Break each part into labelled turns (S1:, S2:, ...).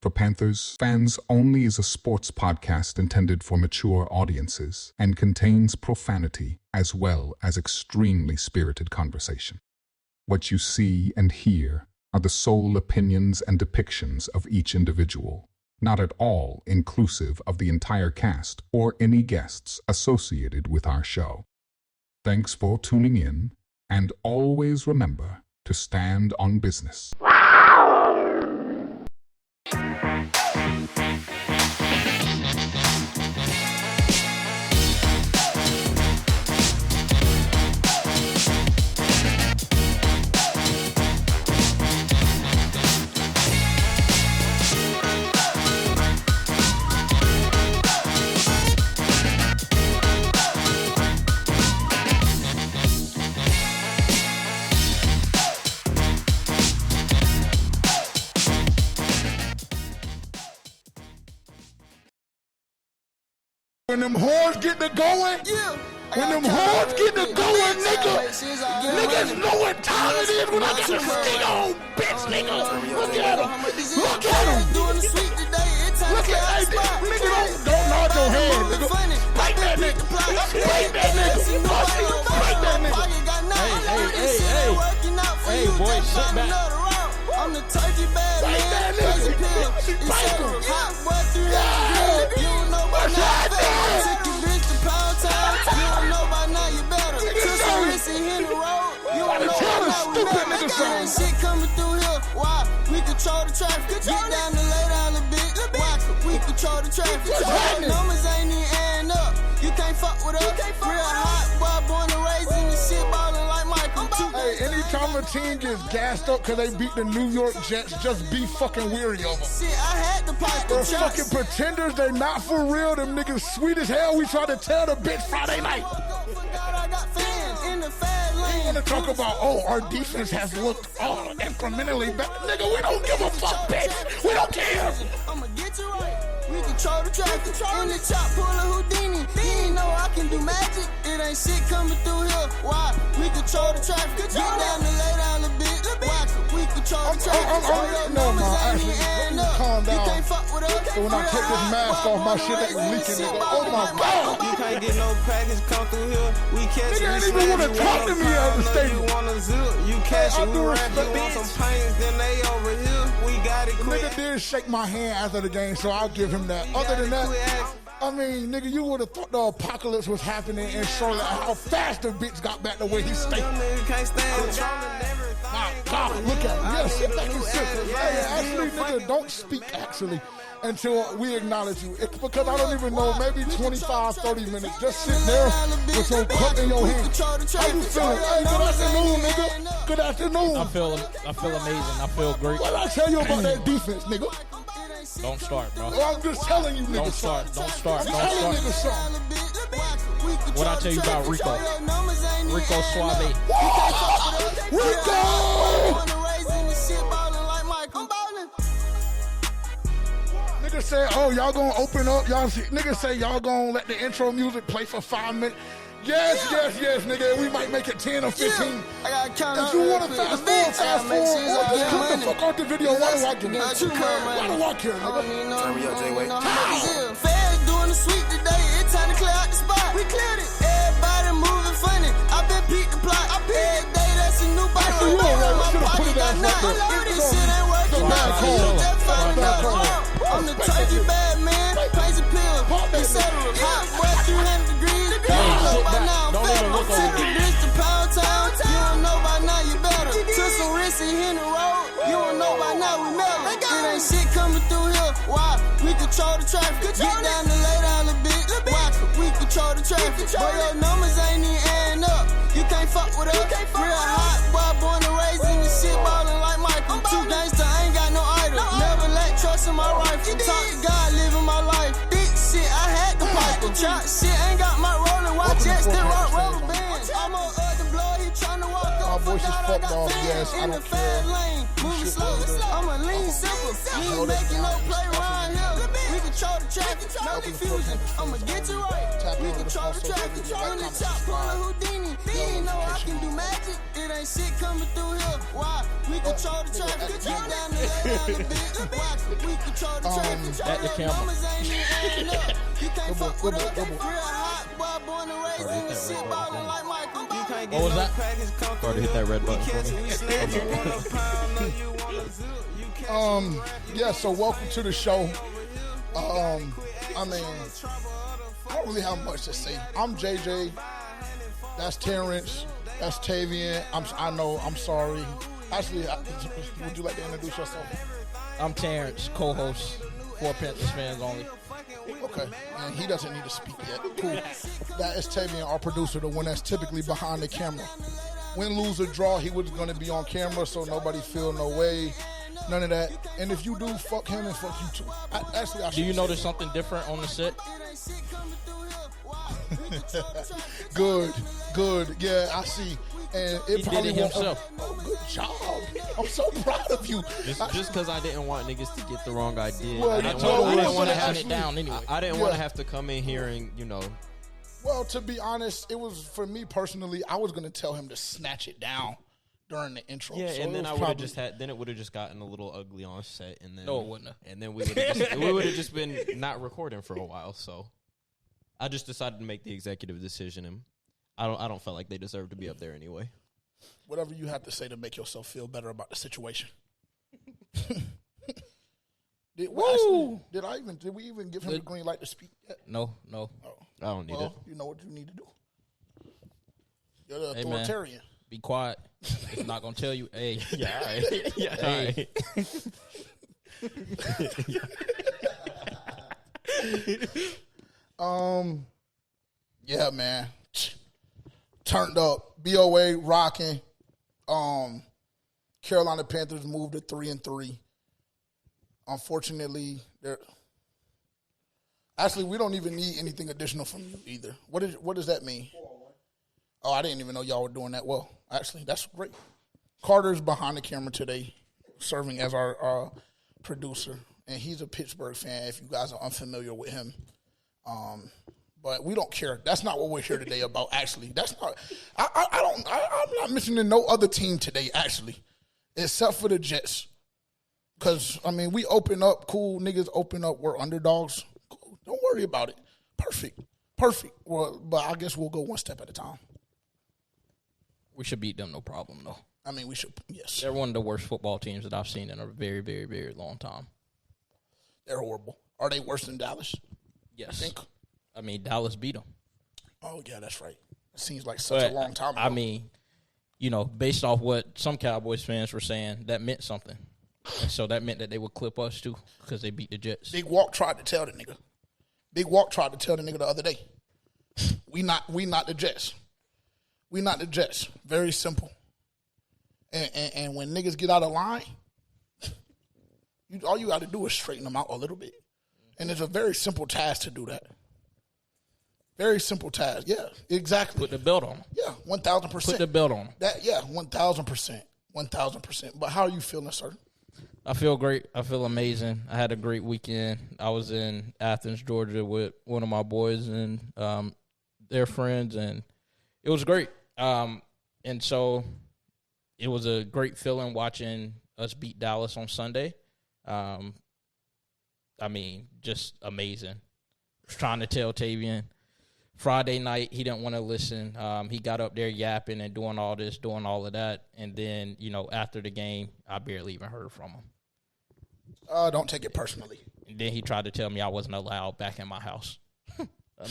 S1: For Panthers Fans Only is a sports podcast intended for mature audiences and contains profanity as well as extremely spirited conversation. What you see and hear are the sole opinions and depictions of each individual, not at all inclusive of the entire cast or any guests associated with our show. Thanks for tuning in, and always remember to stand on business.
S2: When them whores get to going, when them whores get to going, niggas know what time it is when I got a stick on, bitch, nigga. Look at him. Look at him. Look at that nigga. Don't nod your head, nigga. Break that nigga. Break that nigga. Break that nigga.
S3: Hey, boy, sit back.
S4: I'm the turkey bad man, crazy pill. He said a hot boy through that grill. You don't know about now, better. Took your bitch to Pound Town. You don't know about now, you better. Took some risks and hit the road. You don't know about now, we better. Got ain't shit coming through here. Why? We control the traffic. Get down to lay down a bit. Why? We control the traffic. Numbers ain't even adding up. You can't fuck with us. Real hot boy, born and raised in the shit, ballin' like Michael.
S2: Hey, anytime a team gets gassed up because they beat the New York Jets, just be fucking weary of them.
S4: Shit, I had to pipe
S2: They're
S4: the
S2: fucking pretenders. They not for real. Them niggas sweet as hell. We tried to tell the bitch Friday night.
S4: I got fans in the fast lane.
S2: You want to talk about, our defense has looked incrementally better. Nigga, we don't give a fuck, bitch. We don't care.
S4: I'ma get you right. We control the traffic. In the chop, pull a Houdini. He ain't know I can do magic. It ain't shit coming through here. Why? We control the traffic. Get down to lay down a bit. Watch it. We control the traffic.
S2: Calm down.
S4: You can't fuck with us.
S2: So when I take this mask off, my shit ain't leaking, nigga. Oh my God.
S3: You can't get no package come through here. We catch
S2: Nigga
S3: you.
S2: ain't even want to talk to me at the stadium.
S3: You want a zip, you catch it. We rap, you want some pains, then they over here. We got it quick.
S2: Nigga did shake my hand after the game, so I'll give him that. Other than that, I mean, nigga, you would have thought the apocalypse was happening in Charlotte. How fast the bitch got back the way he stayed. My God, look at him. Yeah, sit back and sit. Hey, actually, nigga, don't speak, actually, until we acknowledge you. It's because I don't even know, maybe 25, 30 minutes. Just sit there with your cup in your hand. How you feeling? Hey, good afternoon, nigga. Good afternoon.
S5: I feel amazing. I feel great.
S2: What I tell you about that defense, nigga?
S5: Don't start, bro.
S2: Well, I'm just telling you, nigga.
S5: Don't start.
S2: I'm telling niggas something.
S5: What I tell you about Rico? Rico Suave.
S2: Rico! Niggas say, y'all gonna open up. Niggas say y'all gonna let the intro music play for 5 minutes. Yes, nigga. We might make it 10 or 15.
S4: I gotta count
S2: If you want to fast forward, or just click the fuck off the video. Why do I care? Why do I care, nigga?
S4: Turn me up, J-Way. Feds doing the sweep today. It's time to clear out the spot. We cleared it. Everybody moving funny. I been peep the plot. Every day that's a new body.
S2: Actually, you already should have put it down right there.
S4: If this shit ain't working, I'm the turkey bad man. Crazy pill, etc. Hot boy, 300 degrees. You don't know by now, I'm better. Took the bitch to Pound Town. You don't know by now, you better. Took some risks and hit the road. You don't know by now, we mellow. It ain't shit coming through here. Why? We control the traffic. Get down to lay down a bit. Watch it. We control the traffic. Boy, your numbers ain't even adding up. You can't fuck with us. Real hot boy, born and raised in the shit, ballin' like Michael. Too gangsta, ain't got no idol. Never let trust in my rifle. Talk to God, living my life. Big shit, I had to pipe. Chop shit, ain't got my rolling. Watch it, still rock rubber bands. I'm on the blow, he tryna walk up.
S2: My voice is fucked off, yes, I don't care.
S4: Moving slow, I'm a lean simple. We ain't making no play around here. We control the traffic, no confusion. I'ma get you right. We control the traffic. In the chop, pull a Houdini. He You ain't know I can do magic. It ain't shit coming through here. Why? We control the traffic. Get down the bitch. Watch. We control the traffic.
S5: At the camera.
S4: Numbers ain't even adding up. You can't fuck with us. Real hot boy, born and raised in the shit ballin' like Michael.
S3: You can't
S5: What was that?
S6: Sorry to hit that red button for me.
S2: Yeah, so welcome to the show. I mean, I don't really have much to say. I'm JJ. That's Terrence. That's Tavian. I'm sorry. Actually, would you like to introduce yourself?
S5: I'm Terrence, co-host for Panthers fans only.
S2: Okay, and he doesn't need to speak yet. Cool. That is Tavian, our producer, the one that's typically behind the camera. Win, lose, or draw, he was going to be on camera, so nobody feel no way. None of that. And if you do, fuck him and fuck you too.
S5: Do you notice something different on the set?
S2: Good. Yeah, I see. And it
S5: He
S2: probably
S5: did it
S2: won't.
S5: himself.
S2: Oh, good job. I'm so proud of you.
S6: Just because I didn't want niggas to get the wrong idea.
S2: Well,
S6: I
S2: you
S6: didn't
S2: told
S6: want
S2: me
S6: to
S2: to
S6: have
S2: shut
S5: it down anyway.
S6: I didn't want to have to come in here and
S2: Well, to be honest, it was for me personally. I was going to tell him to snatch it down during the intro.
S6: Yeah,
S2: so
S6: and then
S2: it
S6: would have just gotten a little ugly on set, and then
S5: No, it wouldn't have.
S6: And then we would have just been not recording for a while. So I just decided to make the executive decision, and I don't feel like they deserve to be up there anyway.
S2: Whatever you have to say to make yourself feel better about the situation. Did we even give him the green light to speak yet?
S5: No.
S2: Oh.
S6: I don't need it.
S2: You know what you need to do. You're the
S5: Hey, man.
S2: authoritarian.
S5: Be quiet. It's not gonna tell you. Hey,
S6: Yeah, all right. Yeah,
S5: Hey.
S2: All right. Yeah, man. Turned up. BOA rocking. Carolina Panthers moved to 3-3. Unfortunately, actually, we don't even need anything additional from you either. What does that mean? Oh, I didn't even know y'all were doing that well. Actually, that's great. Carter's behind the camera today, serving as our producer, and he's a Pittsburgh fan. If you guys are unfamiliar with him, but we don't care. That's not what we're here today about. Actually, that's not. I'm not mentioning no other team today. Actually, except for the Jets. Because, I mean, we open up, cool, niggas open up, we're underdogs. Cool. Don't worry about it. Perfect. Well, but I guess we'll go one step at a time.
S5: we should beat them, no problem, though.
S2: I mean, we should, yes.
S5: They're one of the worst football teams that I've seen in a very, very, very long time.
S2: They're horrible. Are they worse than Dallas?
S5: Yes.
S2: I think.
S5: I mean, Dallas beat them.
S2: Oh, yeah, that's right. It seems like such a long time ago.
S5: I mean, you know, based off what some Cowboys fans were saying, that meant something. And so that meant that they would clip us, too, because they beat the Jets.
S2: Big Walk tried to tell the nigga. The other day. We not the Jets. We not the Jets. Very simple. And when niggas get out of line, all you got to do is straighten them out a little bit. And it's a very simple task to do that. Very simple task. Yeah, exactly.
S5: Put the belt on them.
S2: Yeah, 1,000%.
S5: Put the belt on them.
S2: That, yeah, 1,000%. 1,000%. But how are you feeling, sir?
S5: I feel great. I feel amazing. I had a great weekend. I was in Athens, Georgia with one of my boys and their friends, and it was great. And so it was a great feeling watching us beat Dallas on Sunday. I mean, just amazing. I was trying to tell Tavian Friday night he didn't want to listen. He got up there yapping and doing all this, doing all of that. And then, you know, after the game, I barely even heard from him.
S2: Don't take it personally.
S5: And then he tried to tell me I wasn't allowed back in my house.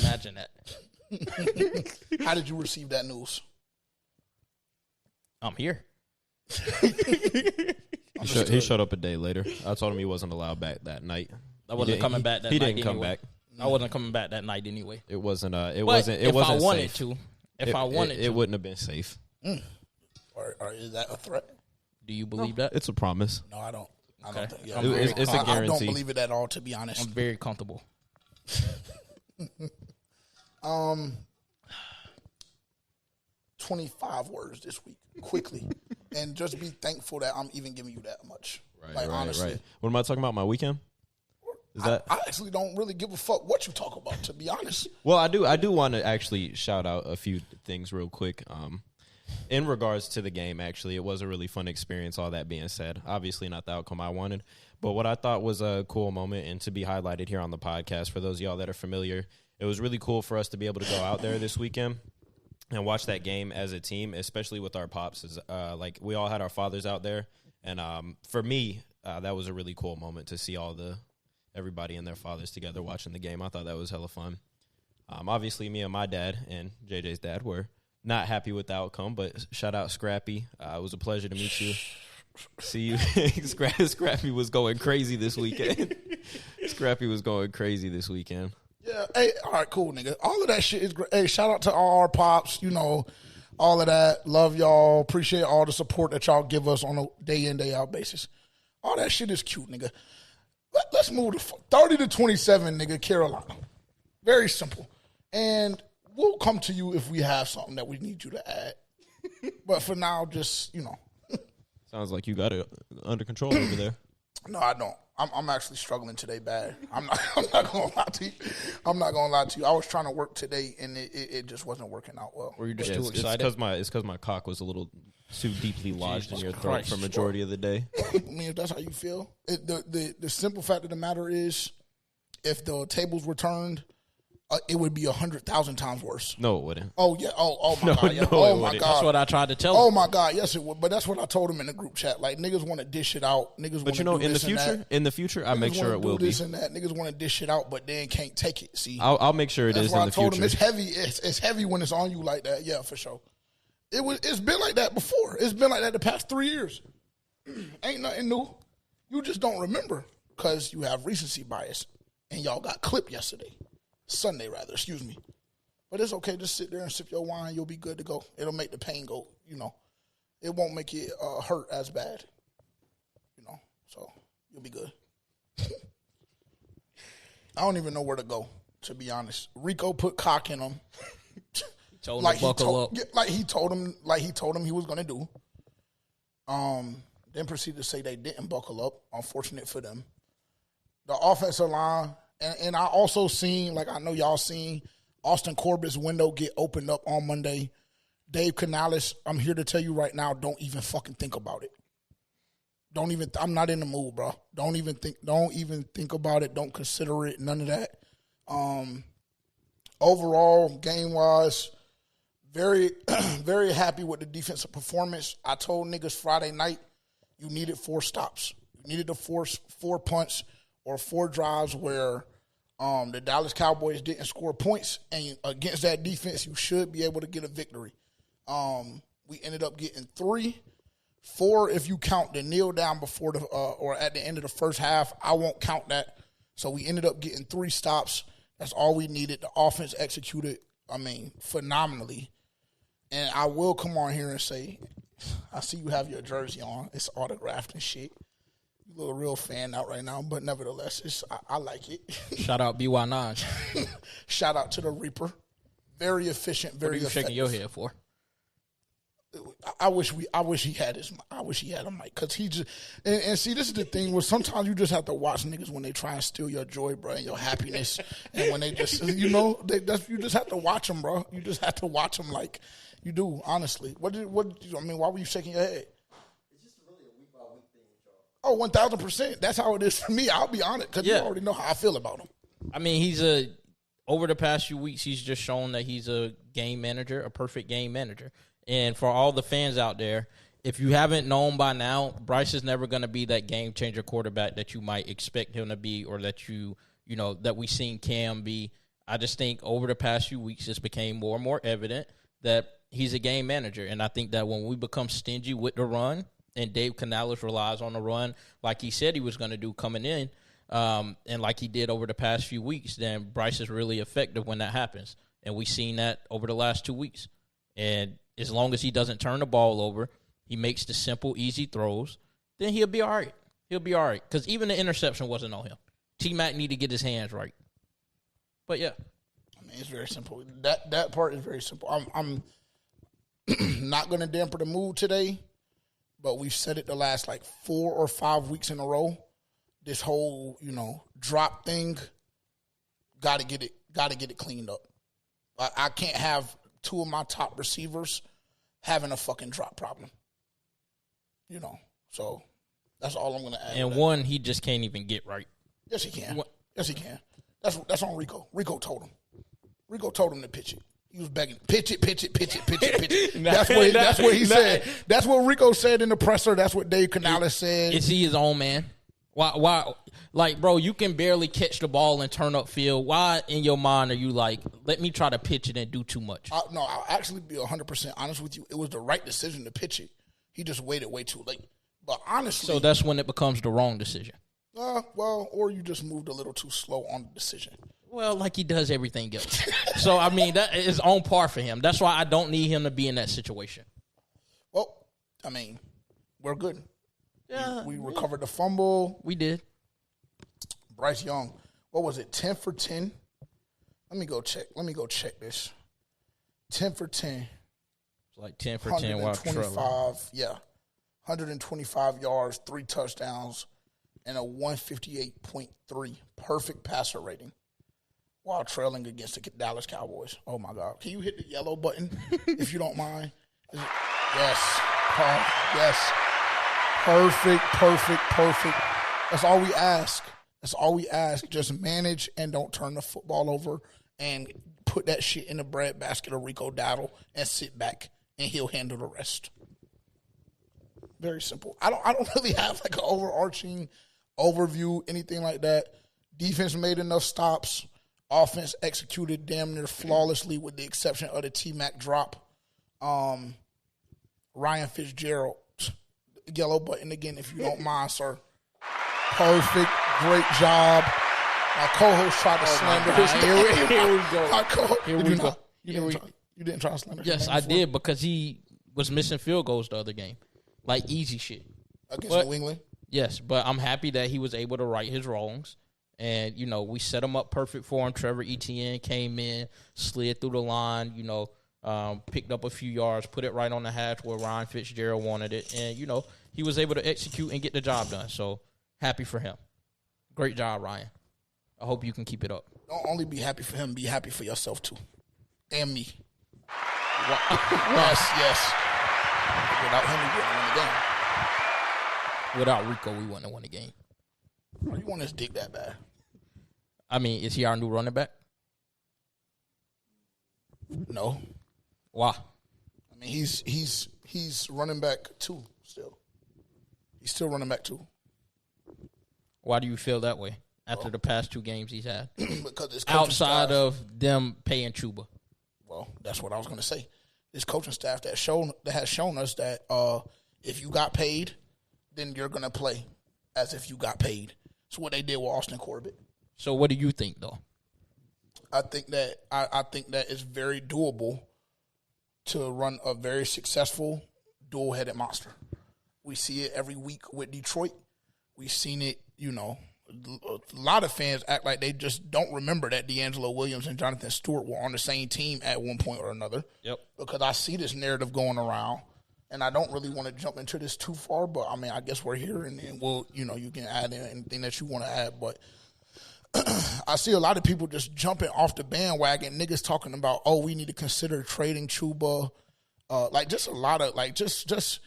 S5: Imagine that.
S2: How did you receive that news?
S5: I'm here.
S6: He showed up a day later. I told him he wasn't allowed back that night.
S5: I wasn't coming back that night.
S6: He didn't come
S5: anyway.
S6: back.
S5: I wasn't coming back that night anyway.
S6: It wasn't. It
S5: But
S6: wasn't. It
S5: if
S6: wasn't
S5: I wanted
S6: safe.
S5: to, I wanted to,
S6: it wouldn't have been safe.
S2: Or is that a threat?
S5: do you believe that?
S6: It's a promise.
S2: No, I don't. I
S5: Okay.
S2: don't think. Yeah,
S5: I'm very
S6: It's a
S2: I don't
S6: guarantee.
S2: believe it at all, to be honest.
S5: I'm very comfortable.
S2: 25 words this week, quickly. And just be thankful that I'm even giving you that much. Like, honestly.
S6: Right. What am I talking about? My weekend? that?
S2: I actually don't really give a fuck what you talk about, to be honest.
S6: Well, I do want to actually shout out a few things real quick. In regards to the game, actually, it was a really fun experience, all that being said. Obviously not the outcome I wanted, but what I thought was a cool moment and to be highlighted here on the podcast for those of y'all that are familiar, it was really cool for us to be able to go out there this weekend and watch that game as a team, especially with our pops. Like, we all had our fathers out there, and for me, that was a really cool moment to see everybody and their fathers together watching the game. I thought that was hella fun. Obviously, me and my dad and JJ's dad were not happy with the outcome, but shout out Scrappy. It was a pleasure to meet you. See you. Scrappy was going crazy this weekend. Scrappy was going crazy this weekend.
S2: Yeah, hey, all right, cool, nigga. All of that shit is great. Hey, shout out to all our pops, all of that. Love y'all. Appreciate all the support that y'all give us on a day in, day out basis. All that shit is cute, nigga. Let's move to 30-27, nigga, Carolina. Very simple. And we'll come to you if we have something that we need you to add. But for now, just,
S6: Sounds like you got it under control over there.
S2: No, I don't. I'm actually struggling today bad. I'm not gonna lie to you. I'm not gonna lie to you. I was trying to work today and it just wasn't working out well.
S5: Were you just too excited?
S6: It's because my cock was a little too deeply lodged in your throat for majority of the day.
S2: I mean, if that's how you feel, the simple fact of the matter is, if the tables were turned, it would be 100,000 times worse.
S6: No, it wouldn't.
S2: Oh yeah. Oh my god. Yeah.
S6: No,
S2: oh my god.
S5: That's what I tried to tell him.
S2: Oh my god. Yes, it would. But that's what I told him in the group chat. Like, niggas want to dish it out. Niggas.
S6: But in the future, I make sure it will be.
S2: This and that. Niggas want to dish it out, but then can't take it. See,
S6: I'll make sure it is in the future. That's why I told him
S2: it's heavy. It's heavy when it's on you like that. Yeah, for sure. It's been like that before. It's been like that the past 3 years. Ain't nothing new. You just don't remember because you have recency bias, and y'all got clipped Sunday, excuse me. But it's okay. Just sit there and sip your wine. You'll be good to go. It'll make the pain go, It won't make it hurt as bad, So you'll be good. I don't even know where to go, to be honest. Rico put cock in him.
S5: Told him to buckle up.
S2: Like he told him he was going to do. Then proceeded to say they didn't buckle up. Unfortunate for them. The offensive line... And I also seen, like I know y'all seen, Austin Corbett's window get opened up on Monday. Dave Canales, I'm here to tell you right now, don't even fucking think about it. I'm not in the mood, bro. Don't even think about it. Don't consider it. None of that. Overall, game-wise, very, very happy with the defensive performance. I told niggas Friday night, you needed 4 stops. You needed to force 4 punts or 4 drives where the Dallas Cowboys didn't score points, and against that defense, you should be able to get a victory. We ended up getting 3, 4 if you count the kneel down before or at the end of the first half. I won't count that. So we ended up getting 3 stops. That's all we needed. The offense executed, phenomenally. And I will come on here and say, I see you have your jersey on. It's autographed and shit. You look a real fan out right now, but nevertheless, I like it.
S5: Shout out BY9.
S2: Shout out to the Reaper. Very efficient, very effective.
S5: What are you shaking your head for?
S2: I wish he had a mic, because he just and see, this is the thing where sometimes you just have to watch niggas when they try and steal your joy, bro, and your happiness, and when they just you just have to watch them, bro. You just have to watch them like you do, honestly. Why were you shaking your head?
S7: It's just really a week by week thing with y'all.
S2: Oh, 1,000%. That's how it is for me. I'll be honest, because you already know how I feel about him.
S5: I mean, over the past few weeks, he's just shown that he's a game manager, a perfect game manager. And for all the fans out there, if you haven't known by now, Bryce is never going to be that game-changer quarterback that you might expect him to be, or that that we've seen Cam be. I just think over the past few weeks, it's became more and more evident that he's a game manager. And I think that when we become stingy with the run, and Dave Canales relies on the run like he said he was going to do coming in, and like he did over the past few weeks, then Bryce is really effective when that happens. And we've seen that over the last 2 weeks. And as long as he doesn't turn the ball over, he makes the simple, easy throws, then he'll be all right. He'll be all right. Because even the interception wasn't on him. T-Mac need to get his hands right. But, yeah.
S2: I mean, it's very simple. That part is very simple. I'm not going to damper the mood today, but we've said it the last 4 or 5 weeks in a row. this whole, drop thing, gotta get it cleaned up. I can't have two of my top receivers having a fucking drop problem. So that's all I'm gonna add.
S5: And one, he just can't even get right.
S2: Yes, he can. Yes, he can. That's on Rico. Rico told him to pitch it. He was begging, pitch it. That's what he said. That's what Rico said in the presser. That's what Dave Canales said.
S5: Is he his own man? Why? Like, bro, you can barely catch the ball and turn up field. Why in your mind are you like, let me try to pitch it and do too much?
S2: No, I'll actually be 100% honest with you. It was the right decision to pitch it. He just waited way too late. But honestly.
S5: So that's when it becomes the wrong decision.
S2: Or you just moved a little too slow on the decision.
S5: Well, like he does everything else. So, I mean, that is on par for him. That's why I don't need him to be in that situation.
S2: Well, I mean, we're good.
S5: Yeah.
S2: We recovered the fumble.
S5: We did.
S2: Bryce Young, what was it, 10 for 10? Let me go check this. 10 for 10.
S5: It's like 10 for 10 while trailing.
S2: 125 yards, 3 touchdowns, and a 158.3 perfect passer rating while trailing against the Dallas Cowboys. Oh, my God. Can you hit the yellow button if you don't mind? Yes. Yes. Perfect. That's all we ask. Just manage and don't turn the football over and put that shit in the breadbasket of Rico Dowdle and sit back, and he'll handle the rest. Very simple. I don't really have like an overarching overview, anything like that. Defense made enough stops. Offense executed damn near flawlessly with the exception of the T-Mac drop. Ryan Fitzgerald, yellow button again if you don't mind, sir. Perfect. Great job. My co-host tried to slander his name.
S5: Here we go.
S2: Here we go. You didn't try to slander his name.
S5: Yes, I did because he was missing field goals the other game. Like easy shit.
S2: Against New England?
S5: Yes, but I'm happy that he was able to right his wrongs. And, we set him up perfect for him. Trevor Etienne came in, slid through the line, picked up a few yards, put it right on the hash where Ryan Fitzgerald wanted it. And, he was able to execute and get the job done. So, happy for him. Great job, Ryan. I hope you can keep it up.
S2: Don't only be happy for him, be happy for yourself, too. And me. Yes. Without him, we wouldn't win the game.
S5: Without Rico, we wouldn't have won the game.
S2: Oh, you want his dick that bad?
S5: I mean, is he our new running back?
S2: No.
S5: Why?
S2: I mean, he's running back 2 still. He's still running back 2.
S5: Why do you feel that way after the past 2 games he's had?
S2: Because it's
S5: outside of them paying Chuba.
S2: Well, that's what I was going to say. This coaching staff that has shown us that if you got paid, then you're going to play as if you got paid. It's what they did with Austin Corbett.
S5: So what do you think, though?
S2: I think that it's very doable to run a very successful dual-headed monster. We see it every week with Detroit. We've seen it, a lot of fans act like they just don't remember that D'Angelo Williams and Jonathan Stewart were on the same team at one point or another.
S5: Yep.
S2: Because I see this narrative going around, and I don't really want to jump into this too far, but, I mean, I guess we're here, and we'll, you can add in anything that you want to add, but I see a lot of people just jumping off the bandwagon, niggas talking about, we need to consider trading Chuba, just a lot of, just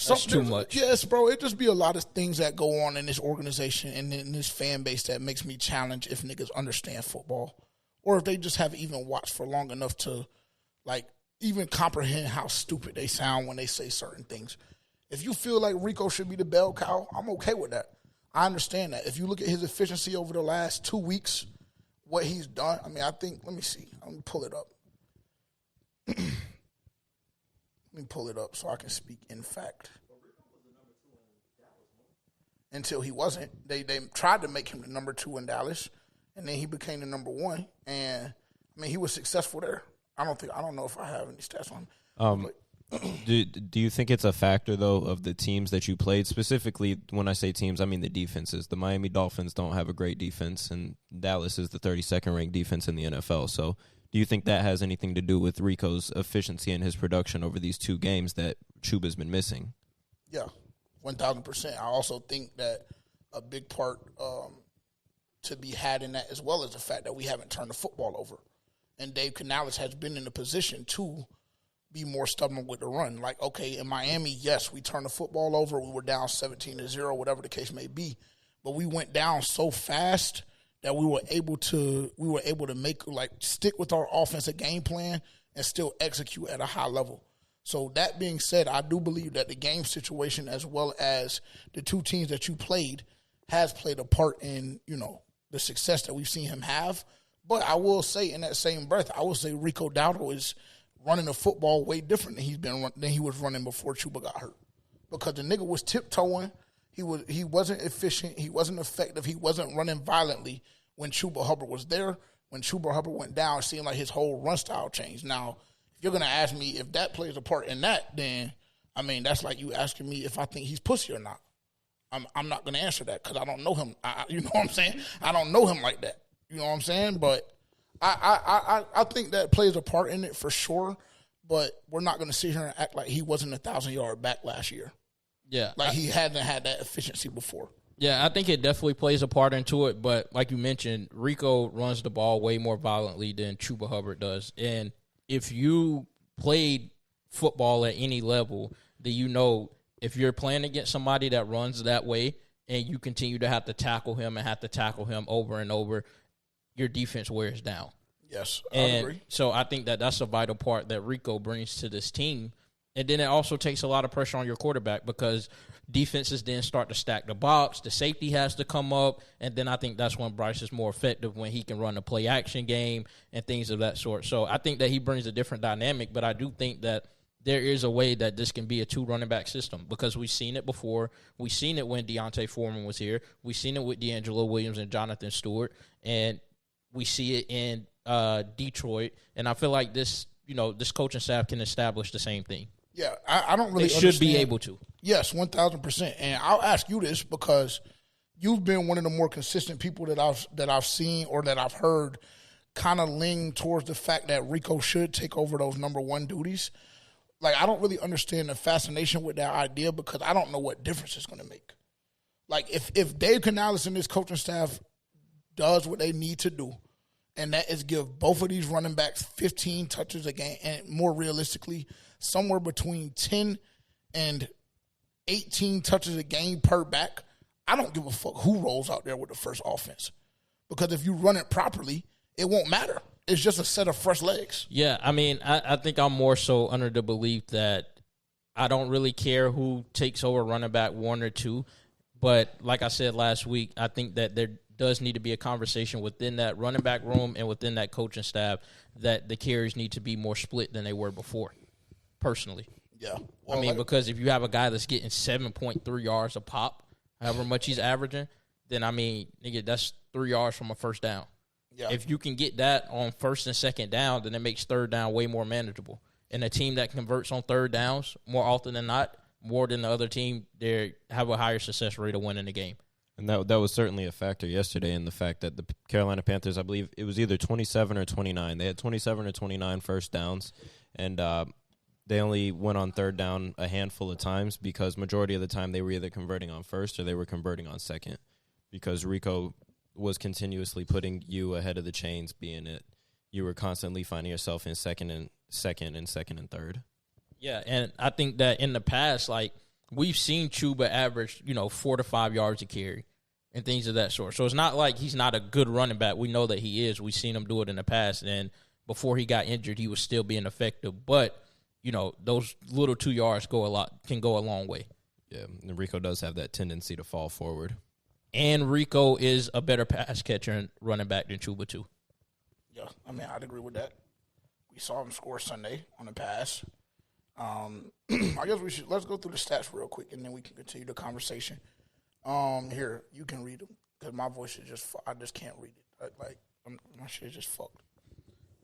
S5: that's too much.
S2: Yes, bro. It just be a lot of things that go on in this organization and in this fan base that makes me challenge if niggas understand football or if they just haven't even watched for long enough to, even comprehend how stupid they sound when they say certain things. If you feel like Rico should be the bell cow, I'm okay with that. I understand that. If you look at his efficiency over the last 2 weeks, what he's done, I mean, I think, let me see. Let me pull it up. Let me pull it up so I can speak in fact. Until he wasn't. They tried to make him the number 2 in Dallas, and then he became the number 1. And, I mean, he was successful there. I don't know if I have any stats on him.
S6: Do you think it's a factor, though, of the teams that you played? Specifically, when I say teams, I mean the defenses. The Miami Dolphins don't have a great defense, and Dallas is the 32nd ranked defense in the NFL. So do you think that has anything to do with Rico's efficiency and his production over these 2 games that Chuba's been missing?
S2: Yeah, 1,000%. I also think that a big part to be had in that, as well as the fact that we haven't turned the football over. And Dave Canales has been in a position to be more stubborn with the run. Like, okay, in Miami, yes, we turned the football over. We were down 17-0, whatever the case may be. But we went down so fast that we were able to make, like, stick with our offensive game plan and still execute at a high level. So that being said, I do believe that the game situation, as well as the two teams that you played, has played a part in, the success that we've seen him have. But I will say, in that same breath, I will say Rico Dowdle is running the football way different than he was running before Chuba got hurt. Because the nigga was tiptoeing. He wasn't efficient. He wasn't effective. He wasn't running violently when Chuba Hubbard was there. When Chuba Hubbard went down, it seemed like his whole run style changed. Now, if you're going to ask me if that plays a part in that, then, that's like you asking me if I think he's pussy or not. I'm not going to answer that because I don't know him. You know what I'm saying? I don't know him like that. You know what I'm saying? But I think that plays a part in it for sure. But we're not going to sit here and act like he wasn't a 1,000-yard back last year.
S5: Yeah.
S2: Like he hadn't had that efficiency before.
S5: Yeah, I think it definitely plays a part into it. But like you mentioned, Rico runs the ball way more violently than Chuba Hubbard does. And if you played football at any level, then if you're playing against somebody that runs that way and you continue to have to tackle him over and over, your defense wears down.
S2: Yes, I agree.
S5: So I think that that's a vital part that Rico brings to this team. And then it also takes a lot of pressure on your quarterback because defenses then start to stack the box. The safety has to come up. And then I think that's when Bryce is more effective, when he can run a play-action game and things of that sort. So I think that he brings a different dynamic, but I do think that there is a way that this can be a two running back system because we've seen it before. We've seen it when Deontay Foreman was here. We've seen it with D'Angelo Williams and Jonathan Stewart. And we see it in Detroit. And I feel like this coaching staff can establish the same thing.
S2: Yeah, I don't really
S5: understand. They should be able to.
S2: Yes, 1,000%. And I'll ask you this because you've been one of the more consistent people that I've seen or that I've heard kind of lean towards the fact that Rico should take over those number one duties. Like, I don't really understand the fascination with that idea because I don't know what difference it's going to make. Like, if Dave Canales and his coaching staff does what they need to do, and that is give both of these running backs 15 touches a game, and more realistically, somewhere between 10 and 18 touches a game per back, I don't give a fuck who rolls out there with the first offense. Because if you run it properly, it won't matter. It's just a set of fresh legs.
S5: Yeah, I think I'm more so under the belief that I don't really care who takes over running back 1 or 2. But like I said last week, I think that there does need to be a conversation within that running back room and within that coaching staff that the carries need to be more split than they were before, personally.
S2: Yeah.
S5: Well, because if you have a guy that's getting 7.3 yards a pop, however much he's averaging, then, nigga, that's 3 yards from a first down.
S2: Yeah.
S5: If you can get that on first and second down, then it makes third down way more manageable. And a team that converts on third downs more often than not, more than the other team, they have a higher success rate of winning the game.
S6: And that was certainly a factor yesterday in the fact that the Carolina Panthers, I believe it was either 27 or 29. They had 27 or 29 first downs, and they only went on third down a handful of times because majority of the time they were either converting on first or they were converting on second because Rico was continuously putting you ahead of the chains, being it you were constantly finding yourself in second and third.
S5: Yeah, and I think that in the past, like, we've seen Chuba average, 4 to 5 yards a carry and things of that sort. So it's not like he's not a good running back. We know that he is. We've seen him do it in the past. And before he got injured, he was still being effective. But, those little 2 yards can go a long way.
S6: Yeah, and Rico does have that tendency to fall forward.
S5: And Rico is a better pass catcher and running back than Chuba, too.
S2: Yeah, I'd agree with that. We saw him score Sunday on the pass. I guess let's go through the stats real quick, and then we can continue the conversation. Here, you can read them, because my voice is I just can't read it. My shit is just fucked.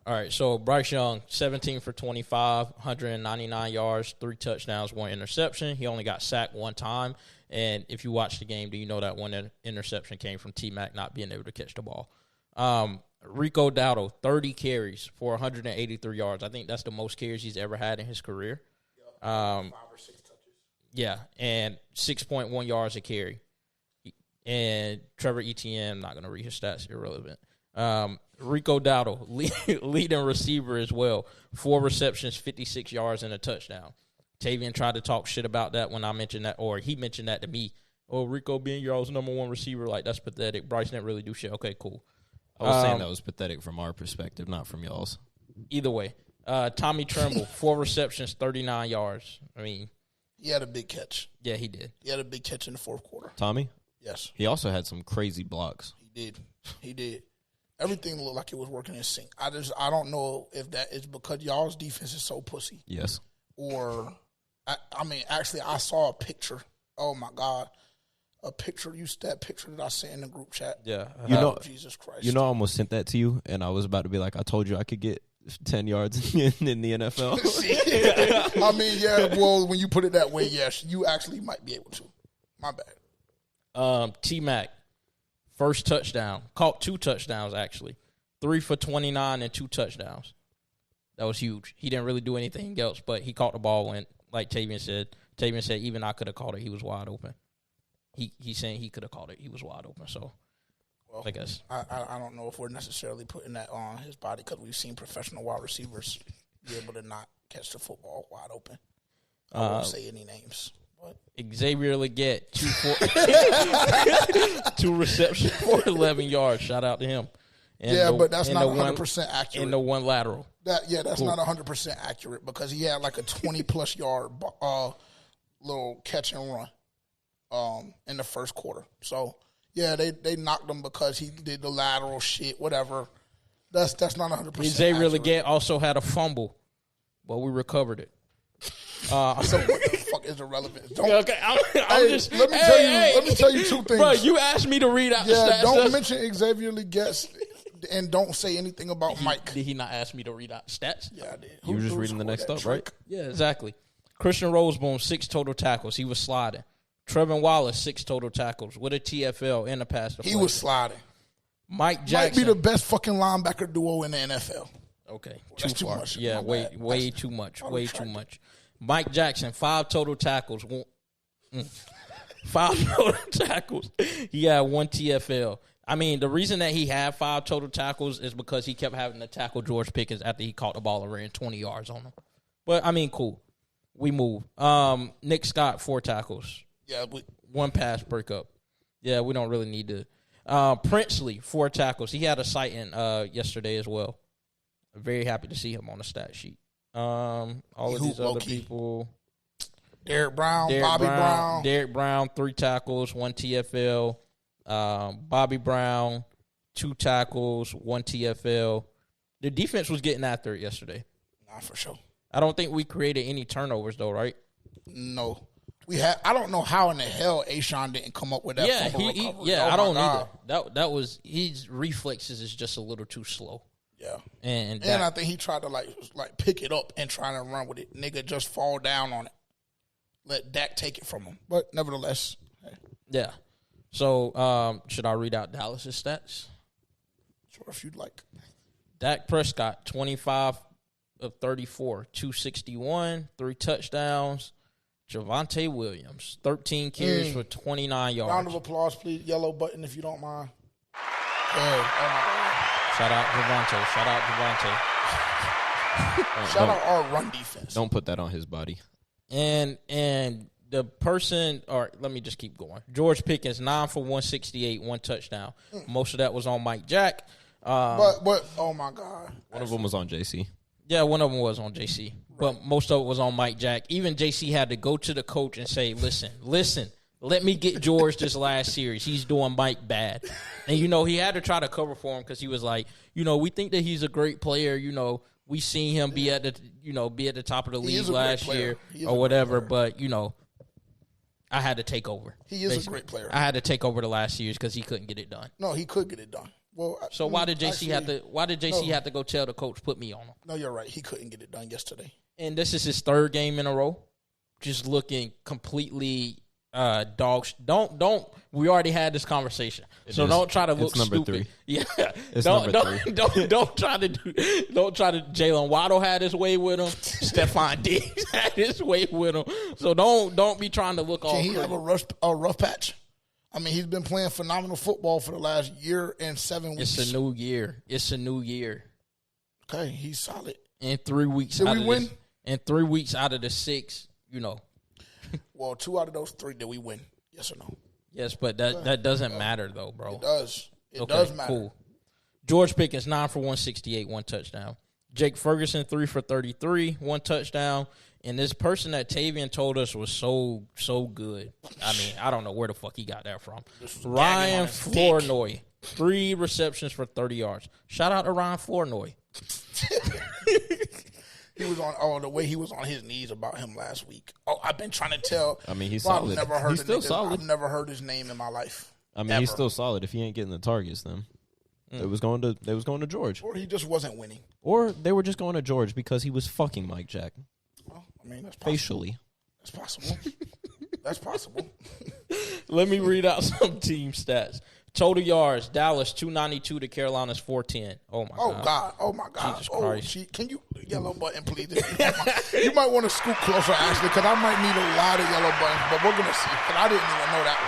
S5: All right, so Bryce Young, 17 for 25, 199 yards, 3 touchdowns, 1 interception. He only got sacked 1 time. And if you watch the game, do you know that 1 interception came from T-Mac not being able to catch the ball? Rico Dowdle, 30 carries for 183 yards. I think that's the most carries he's ever had in his career. 5
S2: or 6 touches.
S5: Yeah, and 6.1 yards a carry. And Trevor Etienne, I'm not going to read his stats, irrelevant. Rico Dowdle, leading receiver as well. 4 receptions, 56 yards, and a touchdown. Tavian tried to talk shit about that when I mentioned that, or he mentioned that to me. Oh, Rico being y'all's number 1 receiver, like, that's pathetic. Bryce didn't really do shit. Okay, cool.
S6: I was saying that was pathetic from our perspective, not from y'all's.
S5: Either way. Tommy Tremble, 4 receptions, 39 yards. I mean,
S2: he had a big catch.
S5: Yeah, he did.
S2: He had a big catch in the fourth quarter.
S6: Tommy?
S2: Yes.
S6: He also had some crazy blocks.
S2: He did. Everything looked like it was working in sync. I don't know if that is because y'all's defense is so pussy.
S6: Yes.
S2: Or, actually, I saw a picture. Oh, my God. That picture that I sent in the group chat.
S5: Yeah.
S2: Jesus Christ.
S6: You know, I almost sent that to you, and I was about to be like, I told you I could get 10 yards in the NFL.
S2: I mean, yeah, well, when you put it that way, yes, you actually might be able to. My bad.
S5: T-Mac, first touchdown. Caught 2 touchdowns, actually. 3 for 29 and 2 touchdowns. That was huge. He didn't really do anything else, but he caught the ball when, like Tavian said, even I could have caught it. He was wide open. He's saying he could have caught it. He was wide open, so I guess.
S2: I don't know if we're necessarily putting that on his body because we've seen professional wide receivers be able to not catch the football wide open. I won't say any names. But.
S5: Xavier Leggett, 2 receptions for 11 yards. Shout out to him.
S2: But that's not 100% accurate.
S5: And the 1 lateral.
S2: That's not 100% accurate because he had like a 20-plus yard little catch and run in the first quarter. So, yeah, they knocked him because he did the lateral shit, whatever. That's not 100%
S5: Xavier Leggett also had a fumble, but we recovered it.
S2: So what the fuck is irrelevant?
S5: Okay, I'm just.
S2: Let me tell you 2 things.
S5: Bro, you asked me to read out the stats.
S2: Don't mention Xavier Leggett and don't say anything about Mike.
S5: Did he not ask me to read out stats?
S2: Yeah, I did.
S6: You were just reading the next up, right?
S5: Yeah, exactly. Christian Roseboom, 6 total tackles. He was sliding. Trevin Wallace, 6 total tackles with a TFL and a pass deflection.
S2: He was sliding.
S5: Mike Jackson.
S2: Might be the best fucking linebacker duo in the NFL.
S5: Okay.
S2: That's too much.
S5: Yeah, way too much. Way too much. Mike Jackson, 5 total tackles. 5 total tackles. He had 1 TFL. I mean, the reason that he had 5 total tackles is because he kept having to tackle George Pickens after he caught the ball and ran 20 yards on him. But, I mean, cool. We move. Nick Scott, 4 tackles.
S2: Yeah,
S5: 1 pass breakup. Yeah, we don't really need to. Princely, 4 tackles. He had a sighting yesterday as well. I'm very happy to see him on the stat sheet. All of these other people.
S2: Derek Brown, Bobby Brown.
S5: Derek Brown, 3 tackles, 1 TFL. Bobby Brown, 2 tackles, 1 TFL. The defense was getting after it yesterday.
S2: Nah, for sure.
S5: I don't think we created any turnovers, though, right?
S2: No. I don't know how in the hell Ashawn didn't come up with that.
S5: I don't either. That was his reflexes is just a little too slow.
S2: Yeah,
S5: and
S2: I think he tried to like pick it up and try to run with it. Nigga just fall down on it. Let Dak take it from him. But nevertheless, hey.
S5: Yeah. So should I read out Dallas's stats?
S2: Sure, if you'd like.
S5: Dak Prescott, 25 of 34, 261, 3 touchdowns. Javonte Williams, 13 carries for 29 yards.
S2: Round of applause, please. Yellow button if you don't mind.
S5: Shout out Javonte.
S2: Shout out our run defense.
S6: Don't put that on his body.
S5: And the person, or let me just keep going. George Pickens, 9 for 168, 1 touchdown. Most of that was on Mike Jack.
S2: But oh my God.
S6: One of them was on JC.
S5: Yeah, one of them was on JC. But most of it was on Mike Jack. Even JC had to go to the coach and say, listen, let me get George this last series. He's doing Mike bad. And, he had to try to cover for him because he was like, we think that he's a great player. We seen him be at the top of the league last year or whatever. But, I had to take over.
S2: He is basically a great player.
S5: I had to take over the last series because he couldn't get it done.
S2: No, he could get it done. Well,
S5: so why did JC have to go tell the coach put me on him?
S2: No, you're right. He couldn't get it done yesterday.
S5: And this is his 3rd game in a row, just looking completely dogs. Don't. We already had this conversation, don't try to look stupid. 3. Yeah, don't try to Jalen Waddle had his way with him. Stephon Diggs had his way with him. So don't be trying to look all.
S2: Can he have a rough patch? I mean, he's been playing phenomenal football for the last year and 7 weeks.
S5: It's a new year. It's a new year.
S2: Okay, he's solid.
S5: In 3 weeks.
S2: Did we win?
S5: In 3 weeks out of the 6, you know.
S2: Well, 2 out of those 3, did we win? Yes or no?
S5: Yes, but that doesn't matter, though, bro.
S2: It does. It
S5: Okay,
S2: does matter.
S5: Cool. George Pickens, 9 for 168, 1 touchdown. Jake Ferguson, 3 for 33, 1 touchdown. And this person that Tavian told us was so good. I mean, I don't know where the fuck he got that from. Ryan Flournoy, 3 receptions for 30 yards. Shout out to Ryan Flournoy.
S2: He was on the way he was on his knees about him last week. Oh, I've been trying to tell.
S6: I mean, he's
S2: bro,
S6: solid.
S2: I've never heard
S6: He's still solid.
S2: I've never heard his name in my life.
S6: I mean,
S2: ever.
S6: he's still solid. If he ain't getting the targets, then they was going to George,
S2: Or he just wasn't winning.
S6: or they were just going to George because he was fucking Mike Jack
S2: Well, I mean, that's possible.
S6: facially.
S2: That's possible. That's possible.
S5: Let me read out some team stats. Total yards, Dallas 292 to Carolina's 410. Oh, my God.
S2: Oh my God.
S5: Jesus
S2: Oh,
S5: Christ.
S2: can you yellow button, please? You might want to scoot closer, Ashley, because I might need a lot of yellow buttons, but we're going to see, because I didn't even know that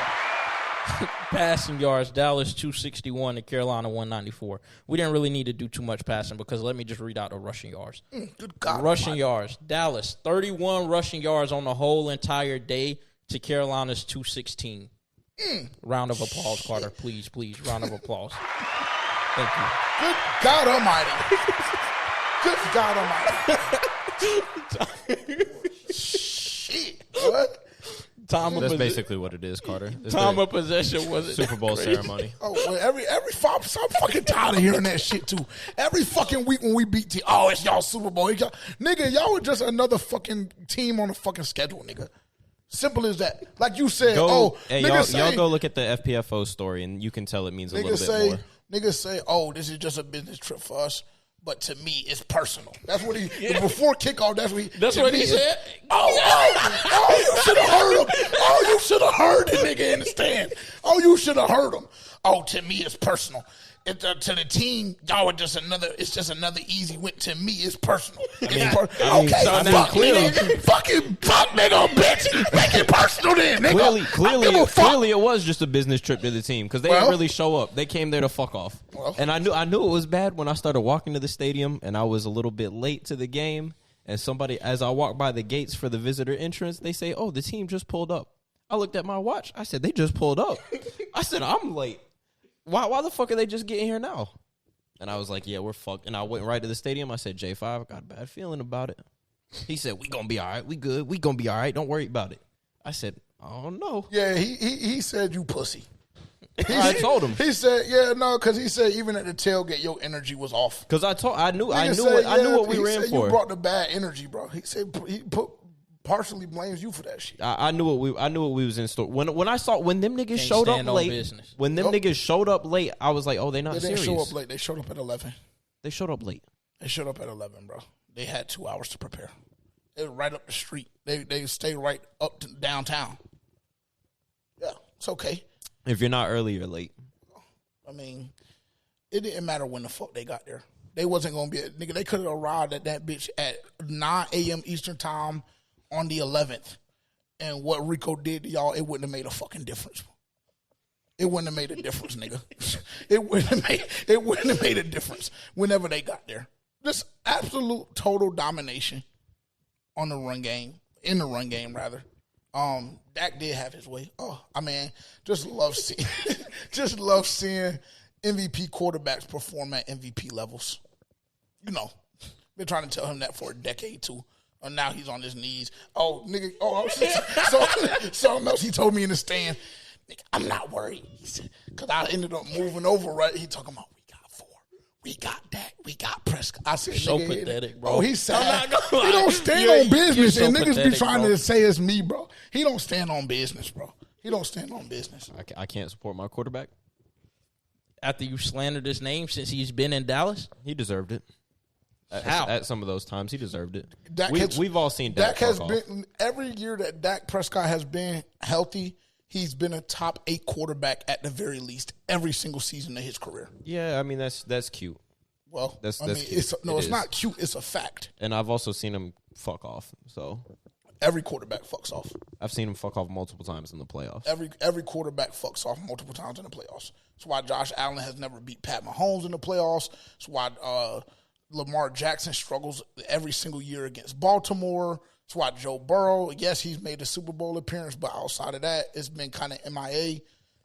S5: Passing yards, Dallas 261 to Carolina 194. We didn't really need to do too much passing because let me just read out the rushing yards.
S2: one. Good God.
S5: Rushing yards, Dallas 31 rushing yards on the whole entire day to Carolina's 216. Round of applause, Carter. Please, round of applause. Thank you.
S2: Good God Almighty. Good God Almighty. Shit. What?
S6: That's basically what it is, Carter. It's
S5: Time
S6: the
S5: of possession was
S6: Super Bowl ceremony.
S2: Oh, well, every I'm fucking tired of hearing that shit too. Every fucking week when we beat team, oh, it's y'all Super Bowl. Nigga, y'all were just another fucking team on the fucking schedule, nigga. Simple as that. Like you said,
S6: Hey, y'all go look at the FPFO story, and you can tell it means a little bit more.
S2: Niggas say, oh, this is just a business trip for us. But to me, it's personal. That's what he before kickoff. That's what he said. Oh, you should have heard him. Oh, you should have heard the nigga in the stand. Oh, you should have heard him. Oh, to me, it's personal. To the team, y'all are just another. It's just another easy win. To me, it's personal. Okay, fucking fuck, nigga, bitch. Make it personal, then, nigga.
S6: Clearly, it was just a business trip to the team because they didn't really show up. They came there to fuck off. And I knew it was bad when I started walking to the stadium, and I was a little bit late to the game. And somebody, as I walked by the gates for the visitor entrance, they say, "Oh, the team just pulled up." I looked at my watch. I said, "They just pulled up." I said, "I'm late. Why the fuck are they just getting here now?" And I was like, yeah, we're fucked. And I went right to the stadium. I said, J5, I got a bad feeling about it. He said, we gonna be all right. We good. We gonna be all right. Don't worry about it. I said, I don't know.
S2: Yeah, he said you pussy.
S6: I told him.
S2: He said, yeah, no, because he said even at the tailgate, your energy was off.
S6: Because I knew what we were in for.
S2: You brought the bad energy, bro. He said partially blames you for that shit.
S6: I knew what we was in store. When them niggas showed up late, niggas showed up late, I was like, oh, they not serious.
S2: They didn't show up late. They showed up at 11.
S6: They showed up late.
S2: They showed up at 11, bro. They had 2 hours to prepare. They were right up the street. They stay right up to downtown. Yeah, it's okay.
S6: If you're not early, you're late.
S2: I mean, it didn't matter when the fuck they got there. They wasn't gonna be nigga. They could have arrived at that bitch at 9 a.m. Eastern time on the 11th, and what Rico did to y'all, it wouldn't have made a fucking difference. It wouldn't have made a difference, nigga. It wouldn't have made a difference whenever they got there. Just absolute total domination on the run game, in the run game rather. Dak did have his way. Oh, I mean, just love seeing MVP quarterbacks perform at MVP levels. You know, been trying to tell him that for a decade too. And now he's on his knees. Oh, nigga. Oh, something else he told me in the stand. Nigga, I'm not worried. He said, because I ended up moving over, right? He talking about, we got 4. We got Dak. We got Prescott. I said,
S5: so
S2: nigga,
S5: pathetic, bro.
S2: Oh, he's sad. He don't stand on business. And niggas be trying to say it's me, bro. He don't stand on business, bro. He don't stand on business.
S6: I can't support my quarterback.
S5: After you slandered his name since he's been in Dallas?
S6: He deserved it.
S5: How?
S6: At some of those times, he deserved it.
S2: We've
S6: all seen Dak
S2: has
S6: fuck
S2: been off. Every year that Dak Prescott has been healthy, he's been a top 8 quarterback at the very least every single season of his career.
S6: Yeah, I mean that's cute.
S2: Well,
S6: that's
S2: cute. It's not cute. It's a fact.
S6: And I've also seen him fuck off. So
S2: Every quarterback fucks off.
S6: I've seen him fuck off multiple times in the playoffs.
S2: Every quarterback fucks off multiple times in the playoffs. That's why Josh Allen has never beat Pat Mahomes in the playoffs. That's why Lamar Jackson struggles every single year against Baltimore. That's why Joe Burrow, yes, he's made a Super Bowl appearance, but outside of that, it's been kind of MIA.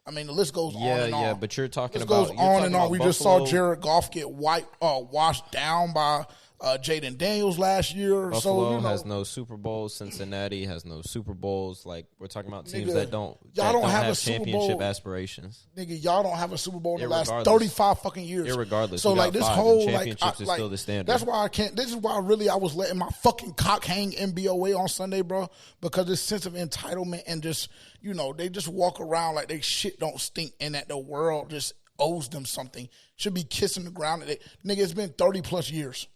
S2: I mean, the list goes on and on.
S6: Yeah, but you're talking
S2: It
S6: about...
S2: goes on and on. We just saw
S6: Buffalo.
S2: Jared Goff get washed down by Jaden Daniels last year.
S6: Buffalo
S2: So,
S6: has no Super Bowls. Cincinnati has no Super Bowls. Like, we're talking about teams
S2: Nigga,
S6: that don't
S2: have a
S6: have
S2: Super
S6: championship
S2: Bowl.
S6: aspirations.
S2: Nigga, y'all don't have a Super Bowl in the last
S6: Irregardless.
S2: 35 fucking years.
S6: Irregardless,
S2: So
S6: we
S2: like
S6: got
S2: this
S6: 5,
S2: whole
S6: and
S2: like,
S6: championships is still the standard.
S2: That's why I can't. This is why really I was letting my fucking cock hang MBOA on Sunday, bro, because this sense of entitlement and just they just walk around like they shit don't stink and that the world just owes them something. Should be kissing the ground. Nigga, it's been 30 plus years.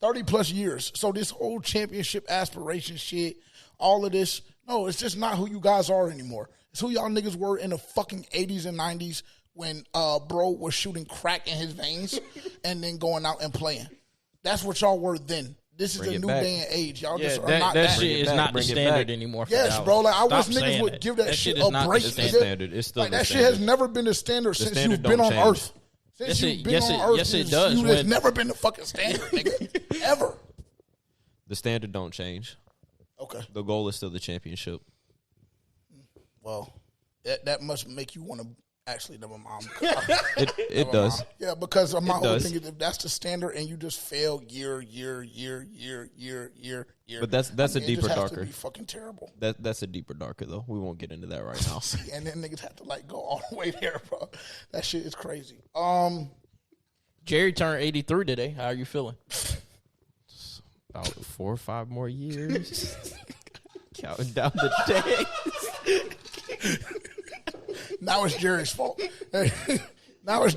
S2: 30 plus years. So this whole championship aspiration shit, all of this, no, it's just not who you guys are anymore. It's who y'all niggas were in the fucking 80s and 90s when bro was shooting crack in his veins and then going out and playing. That's what y'all were then. This is a new day and age. Y'all just are not
S5: that
S2: that.
S5: shit is not the standard anymore. For
S2: Yes,
S5: Dallas.
S2: bro. Like I
S5: Stop
S2: wish niggas
S5: saying
S2: would
S5: that.
S2: give that shit
S5: is
S2: a
S5: not
S2: break.
S5: the
S6: It's the
S2: nigga.
S6: standard. It's still
S2: Like
S6: the
S2: that shit
S6: standard.
S2: has never been the standard since
S6: standard
S2: you've been
S6: don't
S2: on
S6: change.
S2: Earth. Since
S5: Yes,
S2: you've been on Earth,
S5: yes, it does.
S2: You has
S5: When-
S2: never been the fucking standard, nigga. Ever.
S6: The standard don't change.
S2: Okay.
S6: The goal is still the championship.
S2: Well, that must make you want to actually never mind.
S6: It does.
S2: Yeah, because my whole
S6: does.
S2: thing is if that's the standard and you just fail year.
S6: But that's a
S2: it
S6: deeper,
S2: just has
S6: darker.
S2: to be fucking terrible.
S6: That's a deeper, darker though. We won't get into that right now.
S2: And then niggas have to like go all the way there, bro. That shit is crazy.
S5: Jerry turned 83 today. How are you feeling?
S6: About 4 or 5 more years. Counting down the days.
S2: Now it's Jerry's fault. Now it's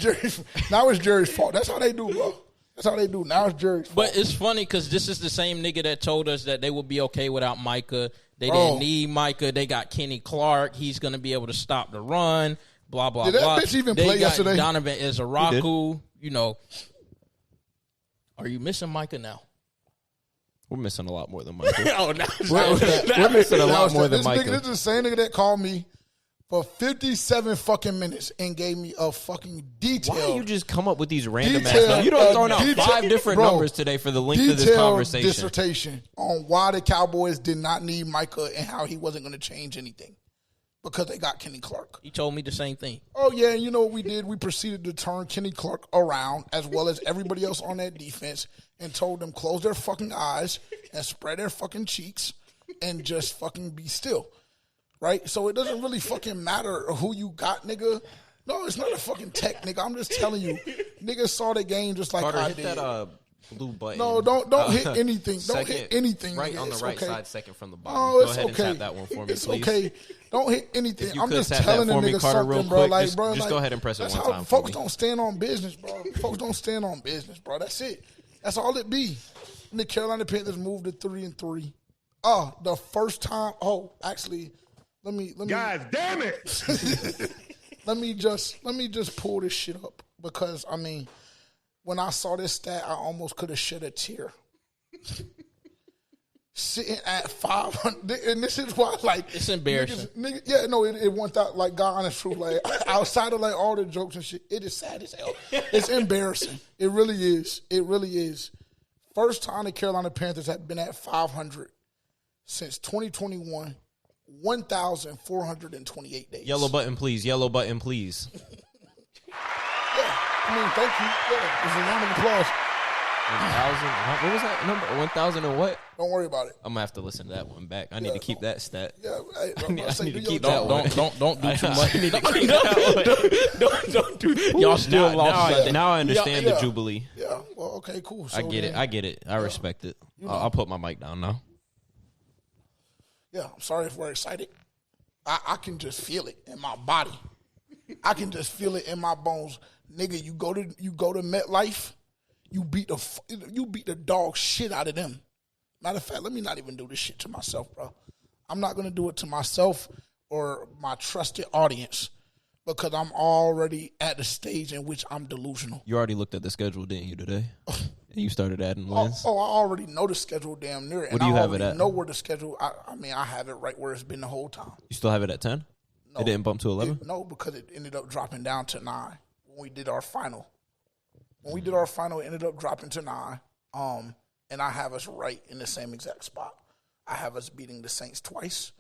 S2: Jerry's fault. That's how they do, bro. That's how they do. Now it's Jerry's fault.
S5: But it's funny because this is the same nigga that told us that they would be okay without Micah. They didn't need Micah. They got Kenny Clark. He's going to be able to stop the run. Blah, blah,
S2: Did that
S5: blah.
S2: bitch even
S5: they
S2: play
S5: got
S2: yesterday?
S5: Donovan Ezeraku. Are you missing Micah now?
S6: We're missing a lot more than Micah.
S5: Oh, no.
S6: We're missing a lot more than
S2: This
S6: Micah.
S2: is the same nigga that called me for 57 fucking minutes and gave me a fucking detail.
S6: Why do you just come up with these random ass
S2: Detailed,
S6: numbers? You don't throw out
S2: detailed-
S6: 5 different
S2: bro,
S6: numbers today for the length of this
S2: detailed
S6: conversation.
S2: dissertation on why the Cowboys did not need Micah and how he wasn't going to change anything because they got Kenny Clark.
S5: He told me the same thing.
S2: Oh, yeah, and you know what we did? We proceeded to turn Kenny Clark around as well as everybody else on that defense and told them close their fucking eyes and spread their fucking cheeks and just fucking be still, right? So it doesn't really fucking matter who you got, nigga. No, it's not a fucking tech, nigga. I'm just telling you. Niggas saw the game just like
S6: Carter,
S2: I
S6: hit
S2: did.
S6: that blue button.
S2: No, don't hit anything. Don't
S6: Second,
S2: hit anything.
S6: Right
S2: nigga.
S6: on the
S2: It's
S6: right
S2: okay.
S6: side, second from the bottom.
S2: Oh,
S6: Go
S2: it's
S6: ahead
S2: okay.
S6: and tap that one for me,
S2: It's
S6: please.
S2: okay. Don't hit anything.
S6: If you
S2: I'm
S6: could
S2: just
S6: tap that
S2: telling
S6: for
S2: the
S6: me,
S2: nigga
S6: Carter,
S2: something,
S6: real
S2: bro.
S6: quick.
S2: Like,
S6: Just-
S2: bro,
S6: just
S2: like,
S6: go ahead and press it
S2: that's
S6: one
S2: how
S6: time for
S2: folks
S6: me.
S2: don't stand on business, bro. Folks don't stand on business, bro. That's it. That's all it be. And the Carolina Panthers moved to 3-3. Oh, the first time. Oh, actually, let me.
S7: God damn it!
S2: Let me just pull this shit up because I mean, when I saw this stat, I almost could have shed a tear. Sitting at 500, and this is why, like,
S5: It's embarrassing.
S2: It went out like God honest truth. Like outside of like all the jokes and shit, it is sad as hell. It's embarrassing. It really is. It really is. First time the Carolina Panthers have been at 500 since 2021, 1,428 days.
S6: Yellow button, please. Yellow button, please.
S2: Yeah, I mean, thank you. Yeah, it's a round of applause.
S6: 1,000. What was that number? 1,000 and what?
S2: Don't worry about it.
S6: I'm gonna have to listen to that one back. I need to keep that stat.
S2: Yeah, hey,
S6: I need to keep
S2: job.
S6: that one.
S5: Don't do too much.
S6: I need to keep that one.
S5: Don't do. Y'all still lost.
S6: Now I understand
S2: Yeah.
S6: the Jubilee.
S2: Yeah, well, okay, cool. So
S6: I get it.
S2: then-
S6: I get it. I respect it. I'll put my mic down now.
S2: Yeah, I'm sorry if we're excited. I can just feel it in my body. I can just feel it in my bones, nigga. You go to MetLife, you beat the dog shit out of them. Matter of fact, let me not even do this shit to myself, bro. I'm not gonna do it to myself or my trusted audience because I'm already at the stage in which I'm delusional.
S6: You already looked at the schedule, didn't you, today? You started adding wins.
S2: I already know the schedule damn near.
S6: What do you have it at?
S2: I already know where the schedule. I mean, I have it right where it's been the whole time.
S6: You still have it at 10?
S2: No,
S6: it didn't bump to 11?
S2: No, because it ended up dropping down to 9 when we did our final. When we did our final, it ended up dropping to 9. And I have us right in the same exact spot. I have us beating the Saints twice.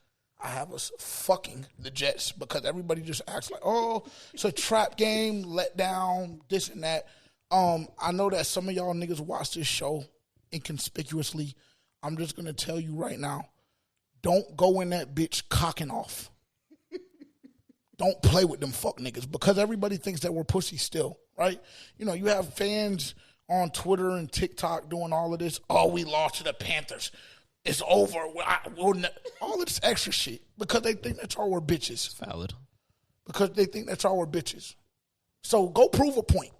S2: I have us fucking the Jets because everybody just acts like, oh, it's a trap game, let down, this and that. I know that some of y'all niggas watch this show inconspicuously. I'm just going to tell you right now, don't go in that bitch cocking off. Don't play with them fuck niggas because everybody thinks that we're pussy still, right? You know, you have fans on Twitter and TikTok doing all of this. Oh, we lost to the Panthers. It's over. All of this extra shit because they think that's all we're bitches.
S6: Valid.
S2: Because they think that's all we're bitches. So go prove a point.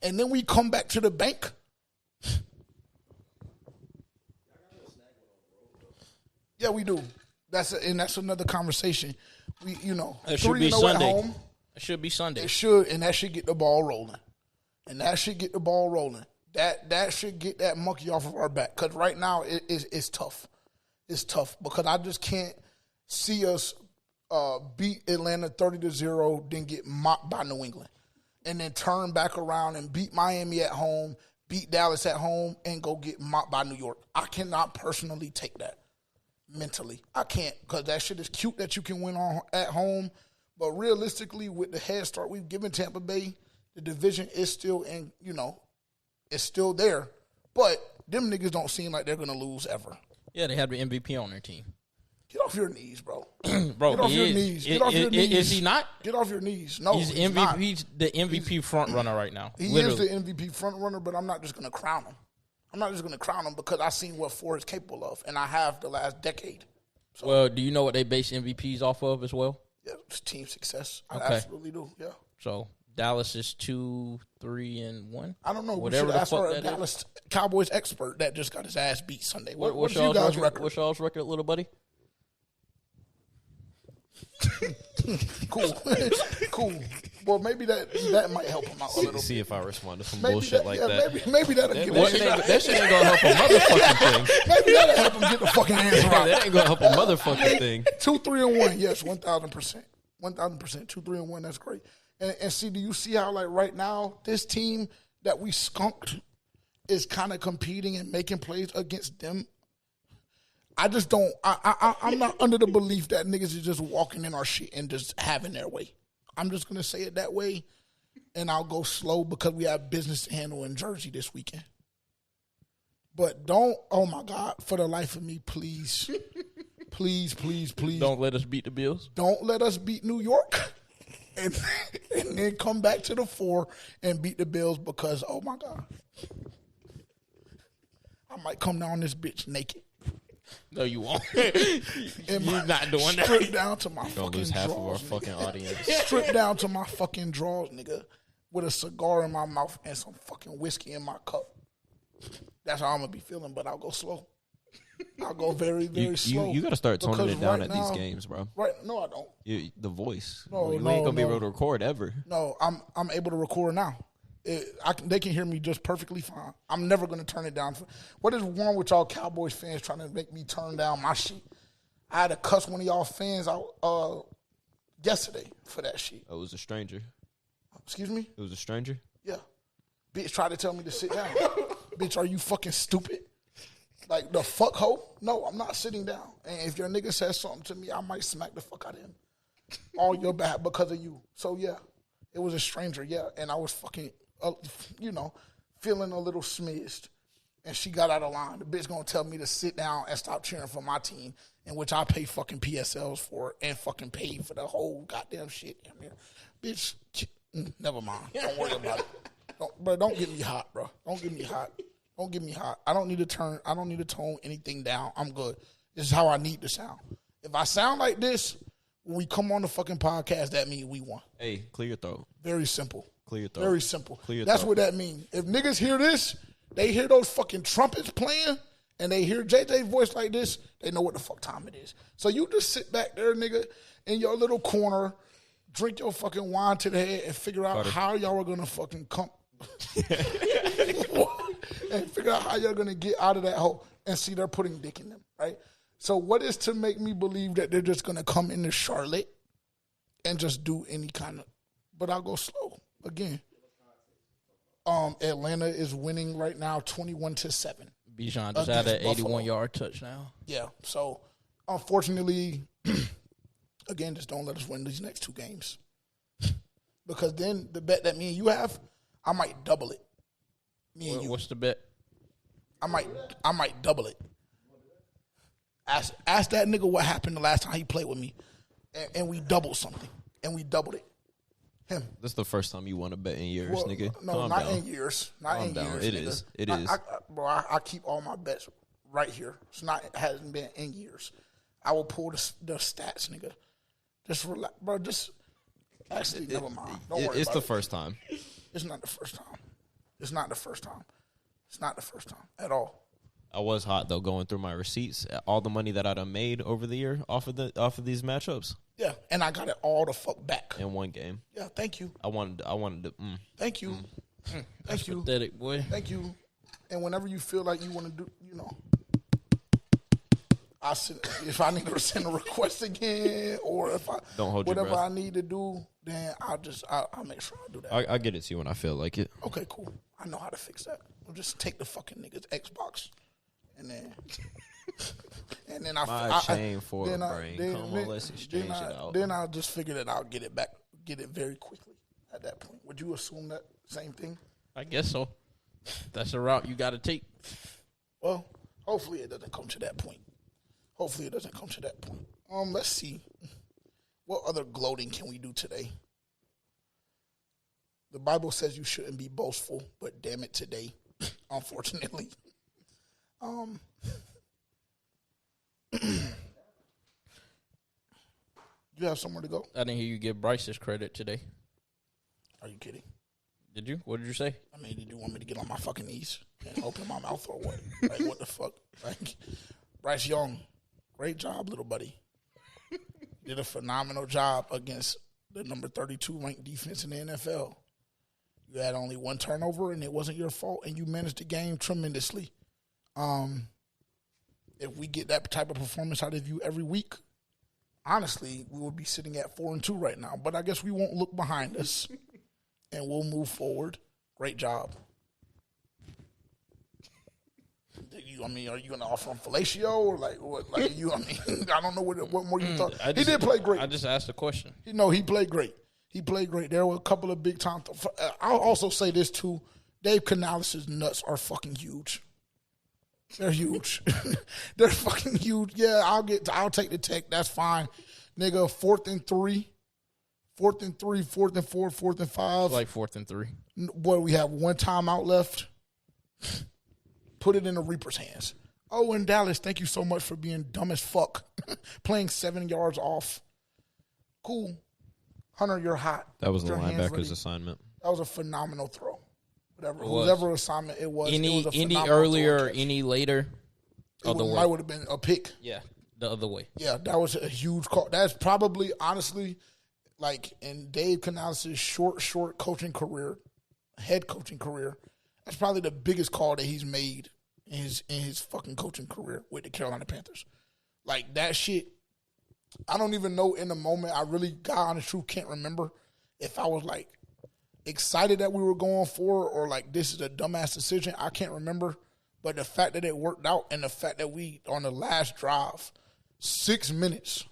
S2: And then we come back to the bank. Yeah, we do. That's another conversation. We, you know,
S5: it should be Sunday. At home. It should be Sunday.
S2: It should, and that should get the ball rolling. That should get that monkey off of our back. Because right now it's tough. It's tough because I just can't see us beat Atlanta 30-0, then get mocked by New England, and then turn back around and beat Miami at home, beat Dallas at home, and go get mocked by New York. I cannot personally take that mentally. I can't because that shit is cute that you can win on at home, but realistically, with the head start we've given Tampa Bay, the division is still in, you know, it's still there. But them niggas don't seem like they're gonna lose ever.
S5: Yeah, they have the MVP on their team.
S2: Get off your knees, bro.
S5: Bro,
S2: get off your knees. Get off your knees.
S5: Is he not?
S2: Get off your knees. No,
S5: he's MVP.
S2: Not.
S5: He's the MVP front runner right now.
S2: He
S5: literally.
S2: is the MVP front runner, but I'm not just gonna crown him. I'm not just gonna crown him because I've seen what Ford is capable of, and I have the last decade. So,
S5: well, do you know what they base MVPs off of as well?
S2: Yeah, it's team success. I
S5: Okay.
S2: absolutely do. Yeah.
S5: So Dallas is 2-3-1.
S2: I don't know.
S5: Whatever
S2: we should
S5: the
S2: ask
S5: fuck
S2: our
S5: that
S2: Dallas
S5: is.
S2: Cowboys expert that just got his ass beat Sunday. What's
S5: y'all's
S2: you guys' record?
S5: What's y'all's record, little buddy?
S2: Cool. Cool. Well, maybe that might help him out a little
S6: See
S2: bit.
S6: if I respond to some
S2: Maybe
S6: bullshit like that.
S2: Maybe that'll give him.
S6: That shit ain't gonna help a motherfucking thing.
S2: Maybe that'll help him get the fucking answer right.
S6: That ain't gonna help a motherfucking thing.
S2: 2-3-1, yes, 1,000%. 1,000%. 2-3-1, that's great. And see, do you see how, like, right now, this team that we skunked is kind of competing and making plays against them? I just don't. I'm not under the belief that niggas is just walking in our shit and just having their way. I'm just gonna say it that way, and I'll go slow because we have business to handle in Jersey this weekend. But don't. Oh my God! For the life of me, please, please.
S5: Don't let us beat the Bills.
S2: Don't let us beat New York, and then come back to the 4 and beat the Bills because oh my God, I might come down this bitch naked.
S5: No, you won't. You're not doing that.
S2: Stripped down to my
S6: Gonna
S2: fucking
S6: lose half of our
S2: drawers,
S6: fucking
S2: nigga.
S6: audience.
S2: Stripped down to my fucking drawers, nigga, with a cigar in my mouth and some fucking whiskey in my cup. That's how I'm gonna be feeling, but I'll go slow. I'll go very, very slow.
S6: You got to start toning
S2: Because
S6: it down
S2: right
S6: at these
S2: now-
S6: games, bro.
S2: Right? No, I don't.
S6: The voice.
S2: No,
S6: you
S2: no,
S6: ain't gonna be
S2: no.
S6: able to record ever.
S2: No, I'm able to record now. They can hear me just perfectly fine. I'm never going to turn it down. What is wrong with y'all Cowboys fans trying to make me turn down my shit? I had to cuss one of y'all fans out yesterday for that shit.
S6: Oh, it was a stranger.
S2: Excuse me?
S6: It was a stranger?
S2: Yeah. Bitch tried to tell me to sit down. Bitch, are you fucking stupid? Like the fuck hoe? No, I'm not sitting down. And if your nigga says something to me, I might smack the fuck out of him. All your bad because of you. So yeah, it was a stranger, yeah. And I was fucking, feeling a little smidged. And she got out of line. The bitch gonna tell me to sit down and stop cheering for my team, in which I pay fucking PSLs for and fucking paid for the whole goddamn shit. I mean, bitch, never mind. Don't worry about it. Don't get me hot, bro. Don't get me hot. Don't get me hot. I don't need to tone anything down. I'm good. This is how I need to sound. If I sound like this when we come on the fucking podcast, that means we won.
S6: Hey, clear your throat.
S2: Very simple.
S6: Clear your throat.
S2: Very simple.
S6: Clear your
S2: That's
S6: throat.
S2: what that means. If niggas hear this, they hear those fucking trumpets playing, and they hear JJ's voice like this, they know what the fuck time it is. So you just sit back there, nigga, in your little corner, drink your fucking wine to the head, and figure out how y'all are gonna fucking come. and figure out how you're going to get out of that hole. And see, they're putting dick in them, right? So what is to make me believe that they're just going to come into Charlotte and just do any kind of, but I'll go slow again. Atlanta is winning right now 21-7.
S5: Bijan just had an 81-yard touchdown.
S2: Yeah, so unfortunately, again, just don't let us win these next 2 games. Because then the bet that me and you have, I might double it. Me and you.
S5: What's the bet?
S2: I might double it. Ask that nigga what happened the last time he played with me, and we doubled something, and we doubled it. Him.
S6: This is the first time you want to bet in years, nigga.
S2: No,
S6: Calm
S2: not
S6: down.
S2: in years. Not
S6: Calm
S2: in
S6: down.
S2: years.
S6: It
S2: nigga.
S6: is. It is.
S2: I keep all my bets right here. It hasn't been in years. I will pull the stats, nigga. Just relax, bro. Actually, never mind. Don't worry
S6: It's
S2: about
S6: the
S2: it.
S6: first time.
S2: It's not the first time. It's not the first time. It's not the first time at all.
S6: I was hot though, going through my receipts, all the money that I'd have made over the year off of these matchups.
S2: Yeah, and I got it all the fuck back
S6: in one game.
S2: Yeah, thank you.
S6: I wanted to.
S2: Thank you. Thank you.
S5: Pathetic, boy.
S2: Thank you. And whenever you feel like you want to do, if I need to send a request again, or if I
S6: Don't hold your
S2: whatever
S6: breath.
S2: I need to do, then I'll make sure I do that.
S6: I'll get it to you when I feel like it.
S2: Okay, cool. I know how to fix that. I'll just take the fucking nigga's Xbox, and then
S6: My chain for a brain. Come on, let's exchange it out.
S2: Then I'll just figure that I'll get it back, get it very quickly at that point. Would you assume that same thing?
S5: I guess so. That's the route you got to take.
S2: Well, hopefully it doesn't come to that point. Let's see. What other gloating can we do today? The Bible says you shouldn't be boastful, but damn it today, unfortunately. You have somewhere to go?
S5: I didn't hear you give Bryce his credit today.
S2: Are you kidding?
S5: Did you? What did you say?
S2: I mean, did you want me to get on my fucking knees and open my mouth or what? Like, what the fuck? Like, Bryce Young, great job, little buddy. Did a phenomenal job against the number 32 ranked defense in the NFL. You had only one turnover, and it wasn't your fault, and you managed the game tremendously. If we get that type of performance out of you every week, honestly, we would be sitting at 4-2 right now. But I guess we won't look behind us, and we'll move forward. Great job. Are you going to offer him fellatio or like what? Like I don't know what more you thought. He did play great.
S5: I just asked a question.
S2: No, he played great. There were a couple of big time. I'll also say this too. Dave Canales' nuts are fucking huge. They're huge. They're fucking huge. Yeah, I'll take the tech. That's fine, nigga. 4th and 3, 4th and 3, 4th and 4, 4th and 5.
S5: It's like 4th and 3.
S2: Boy, we have one timeout left. Put it in the Reaper's hands. Oh, and Dallas, thank you so much for being dumb as fuck. Playing 7 yards off. Cool. Hunter, you're hot.
S6: That was the
S2: Your hands ready.
S6: linebacker's assignment.
S2: That was a phenomenal throw. Whatever assignment it was.
S5: Any
S2: it was a phenomenal
S5: earlier,
S2: throw catch.
S5: any later, other way.
S2: Might would have been a pick.
S5: Yeah, the other way.
S2: Yeah, that was a huge call. That's probably, honestly, like in Dave Canales' short coaching career, head coaching career, that's probably the biggest call that he's made in his fucking coaching career with the Carolina Panthers. Like, that shit, I don't even know in the moment. I really, God honest truth, can't remember if I was like excited that we were going for or like this is a dumbass decision. I can't remember. But the fact that it worked out and the fact that we, on the last drive, 6 minutes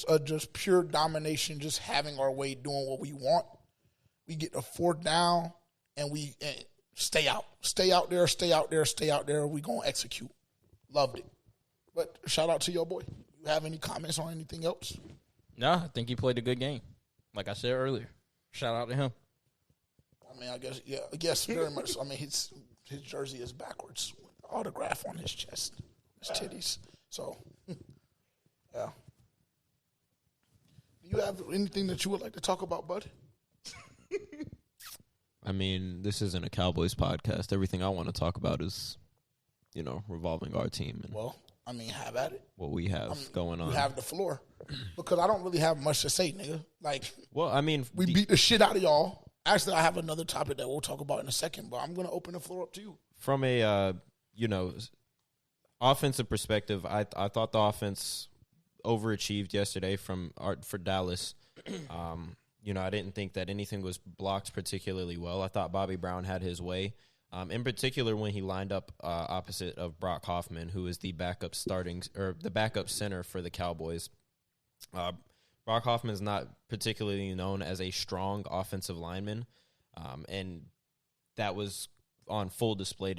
S2: of just pure domination, just having our way, doing what we want. We get the 4th down and we stay out there. We going to execute. Loved it. But shout out to your boy. You have any comments on anything else?
S5: No, I think he played a good game. Like I said earlier. Shout out to him.
S2: I mean, I guess, yeah. Yes, very much. I mean, his jersey is backwards. Autograph on his chest. His titties. So, yeah. Do you have anything that you would like to talk about, bud?
S6: I mean, this isn't a Cowboys podcast. Everything I want to talk about is, revolving our team and
S2: Well, I mean, have at it.
S6: what we have going on.
S2: You have the floor. Because I don't really have much to say, nigga. Like,
S6: Well, I mean,
S2: we beat the shit out of y'all. Actually, I have another topic that we'll talk about in a second, but I'm going to open the floor up to you.
S6: From a, offensive perspective, I thought the offense overachieved yesterday for Dallas. I didn't think that anything was blocked particularly well. I thought Bobby Brown had his way, in particular when he lined up opposite of Brock Hoffman, who is the backup center for the Cowboys. Brock Hoffman is not particularly known as a strong offensive lineman, and that was on full display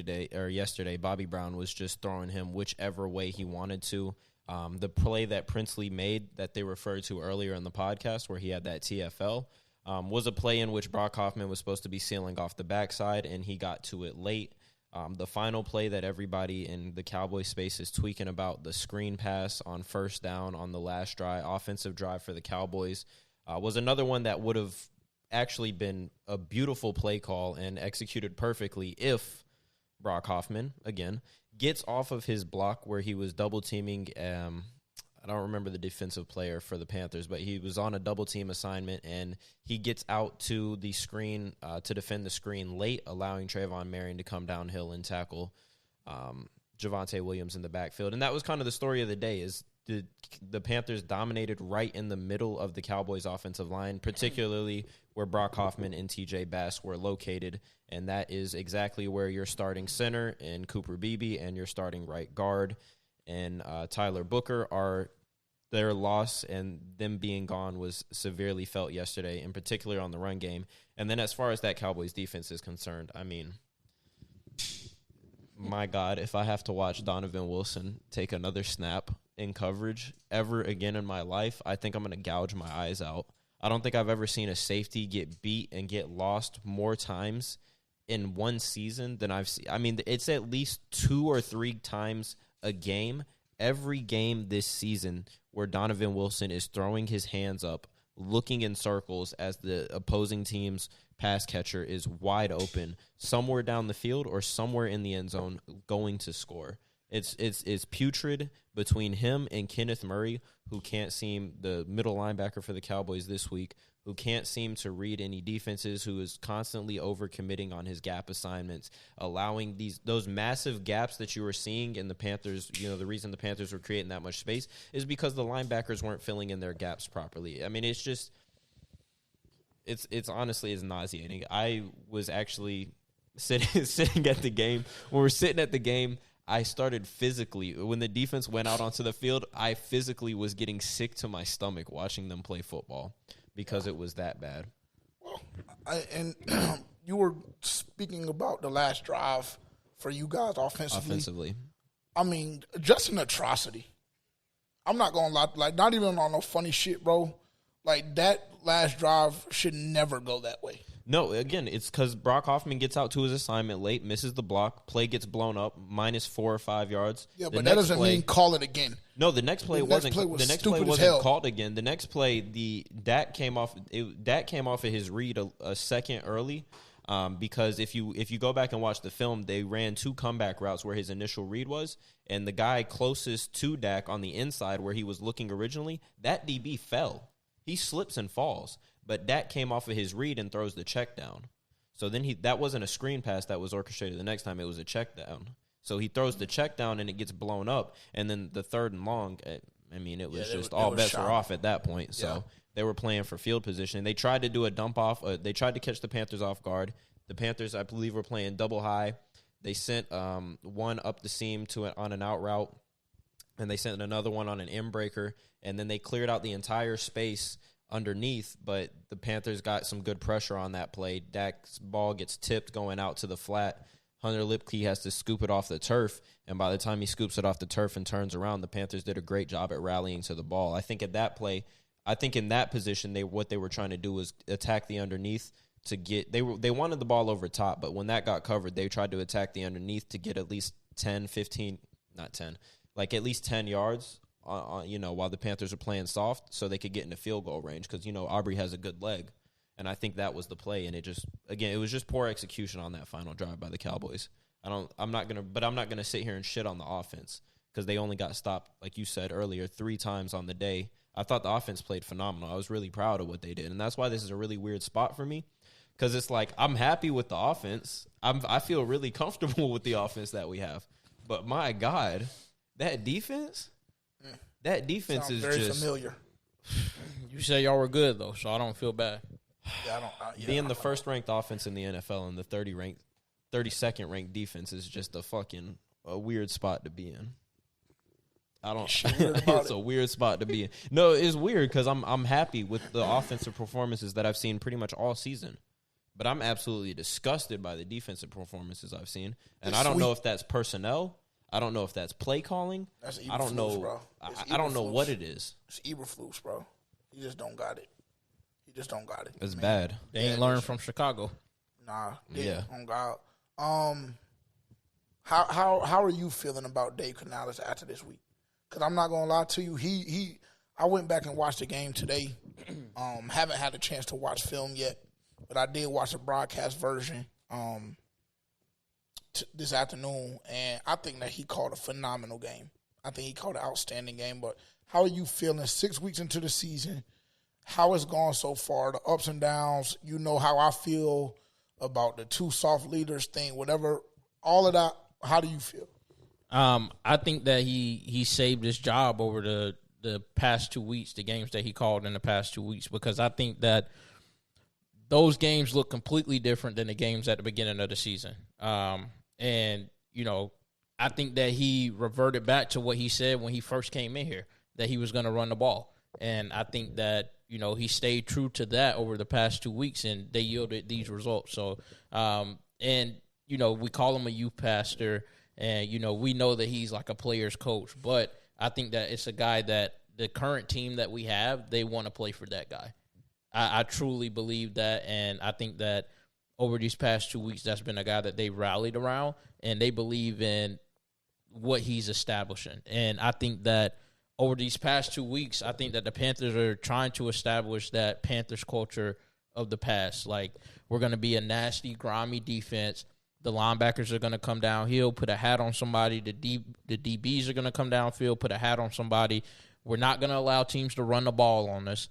S6: yesterday. Bobby Brown was just throwing him whichever way he wanted to. The play that Princely made that they referred to earlier in the podcast where he had that TFL was a play in which Brock Hoffman was supposed to be sealing off the backside, and he got to it late. The final play that everybody in the Cowboy space is tweaking about, the screen pass on first down on the last offensive drive for the Cowboys, was another one that would have actually been a beautiful play call and executed perfectly if Brock Hoffman, again, gets off of his block where he was double teaming. I don't remember the defensive player for the Panthers, but he was on a double team assignment, and he gets out to the screen to defend the screen late, allowing Trayvon Marion to come downhill and tackle Javonte Williams in the backfield. And that was kind of the story of the day, is the Panthers dominated right in the middle of the Cowboys' offensive line, particularly where Brock Hoffman and TJ Bass were located, and that is exactly where your starting center in Cooper Beebe and your starting right guard and Tyler Booker are. Their loss and them being gone was severely felt yesterday, in particular on the run game. And then as far as that Cowboys defense is concerned, I mean, my God, if I have to watch Donovan Wilson take another snap in coverage ever again in my life, I think I'm going to gouge my eyes out. I don't think I've ever seen a safety get beat and get lost more times in one season than I've seen. I mean, it's at least 2 or 3 times a game, every game this season, where Donovan Wilson is throwing his hands up, looking in circles as the opposing team's pass catcher is wide open somewhere down the field or somewhere in the end zone going to score. It's putrid between him and Kenneth Murray, who can't seem, the middle linebacker for the Cowboys this week, who can't seem to read any defenses, who is constantly overcommitting on his gap assignments, allowing those massive gaps that you were seeing in the Panthers. The reason the Panthers were creating that much space is because the linebackers weren't filling in their gaps properly. I mean, it's just, it's honestly is nauseating. I was actually sitting at the game. When we're sitting at the game, I started physically, when the defense went out onto the field, I physically was getting sick to my stomach watching them play football because it was that bad.
S2: Well, you were speaking about the last drive for you guys offensively. I mean, just an atrocity. I'm not going to lie. Like, not even on no funny shit, bro. Like, that last drive should never go that way.
S6: No, again, it's because Brock Hoffman gets out to his assignment late, misses the block, play gets blown up, minus 4 or 5 yards.
S2: Yeah, but that doesn't mean call it again.
S6: No, the next play wasn't called again. The next play, Dak came off of his read a second early, because if you go back and watch the film, they ran 2 comeback routes where his initial read was, and the guy closest to Dak on the inside where he was looking originally, that DB fell. He slips and falls. But Dak came off of his read and throws the check down. So then that wasn't a screen pass that was orchestrated the next time. It was a check down. So he throws the check down and it gets blown up. And then the 3rd and long, I mean, it was all bets were off at that point. So they were playing for field position. They tried to do a dump off. They tried to catch the Panthers off guard. The Panthers, I believe, were playing double high. They sent one up the seam on an out route. And they sent another one on an in breaker. And then they cleared out the entire space underneath, but the Panthers got some good pressure on that play. Dak's ball gets tipped going out to the flat. Hunter Lipke has to scoop it off the turf, and by the time he scoops it off the turf and turns around, the Panthers did a great job at rallying to the ball. I think in that position, what they were trying to do was attack the underneath to get – they wanted the ball over top, but when that got covered, they tried to attack the underneath to get at least 10, 15 – not 10 – like at least 10 yards – while the Panthers are playing soft so they could get into field goal range because, Aubrey has a good leg. And I think that was the play. And it was just poor execution on that final drive by the Cowboys. I'm not going to sit here and shit on the offense because they only got stopped, like you said earlier, 3 times on the day. I thought the offense played phenomenal. I was really proud of what they did. And that's why this is a really weird spot for me Because it's like, I'm happy with the offense. I feel really comfortable with the offense that we have. But my God, that defense
S2: Sounds
S6: is
S2: very
S6: just
S2: familiar.
S5: You say y'all were good though, so I don't feel bad.
S2: Yeah, I don't.
S6: being the first ranked offense in the NFL and the 32nd ranked defense is just a weird spot to be in. I don't. It's a weird spot to be in. No, it's weird because I'm happy with the offensive performances that I've seen pretty much all season, but I'm absolutely disgusted by the defensive performances I've seen, and I don't know if that's personnel. I don't know if that's play calling.
S2: That's
S6: I don't know.
S2: bro.
S6: I don't know what it is.
S2: It's Eberflus, bro. He just don't got it.
S6: It's bad.
S5: They ain't learned from Chicago.
S2: Nah.
S6: Yeah.
S2: On God. How are you feeling about Dave Canales after this week? Because I'm not gonna lie to you, I went back and watched the game today. Haven't had a chance to watch film yet, but I did watch the broadcast version this afternoon, and I think that he called a phenomenal game. I think he called an outstanding game. But how are you feeling 6 weeks into the season? How it's gone so far, the ups and downs? You know how I feel about the two soft leaders thing, whatever, all of that. How do you feel?
S5: I think that he saved his job over the past 2 weeks, the games that he called in the past 2 weeks, because I think that those games look completely different than the games at the beginning of the season. And, you know, I think that he reverted back to what he said when he first came in here, that he was going to run the ball. And I think that, you know, he stayed true to that over the past 2 weeks, and they yielded these results. So, and, you know, we call him a youth pastor, and, you know, we know that he's like a player's coach. But I think that it's a guy that the current team that we have, they want to play for that guy. I truly believe that, and I think that over these past 2 weeks, that's been a guy that they rallied around, and they believe in what he's establishing. And I think that over these past 2 weeks, I think that the Panthers are trying to establish that Panthers culture of the past. Like, we're going to be a nasty, grimy defense. The linebackers are going to come downhill, put a hat on somebody. The DBs are going to come downfield, put a hat on somebody. We're not going to allow teams to run the ball on us.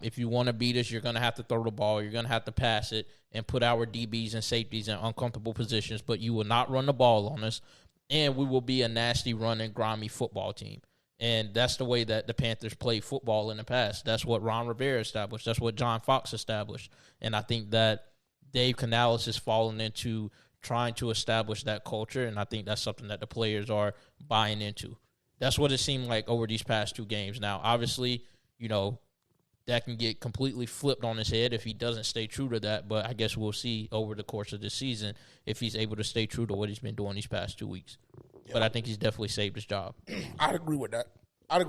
S5: If you want to beat us, you're going to have to throw the ball. You're going to have to pass it and put our DBs and safeties in uncomfortable positions, but you will not run the ball on us, and we will be a nasty, running, grimy football team. And that's the way that the Panthers play football in the past. That's what Ron Rivera established. That's what John Fox established. And I think that Dave Canales is falling into trying to establish that culture, and I think that's something that the players are buying into. That's what it seemed like over these past two games. Now, obviously, you know, that can get completely flipped on his head if he doesn't stay true to that, but I guess we'll see over the course of this season if he's able to stay true to what he's been doing these past 2 weeks. Yeah. But I think he's definitely saved his job.
S2: I'd agree with that. I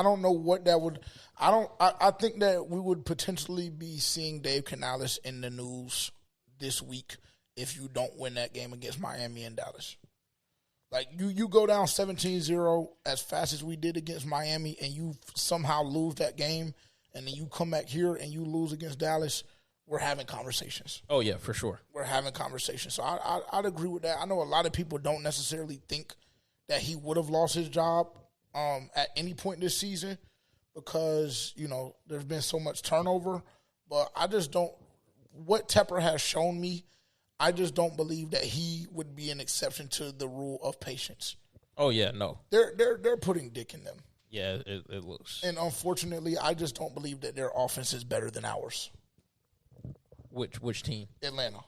S2: don't know what that would – I think that we would potentially be seeing Dave Canales in the news this week if you don't win that game against Miami and Dallas. Like, you go down 17-0 as fast as we did against Miami, and you somehow lose that game, and then you come back here and you lose against Dallas, we're having conversations.
S5: Oh, yeah, for sure.
S2: We're having conversations. So I'd agree with that. I know a lot of people don't necessarily think that he would have lost his job at any point this season because, you know, there's been so much turnover. But I just don't – what Tepper has shown me, I just don't believe that he would be an exception to the rule of patience.
S5: Oh, yeah, no.
S2: They're putting dick in them.
S5: Yeah, it looks.
S2: And unfortunately, I just don't believe that their offense is better than ours.
S5: Which team?
S2: Atlanta.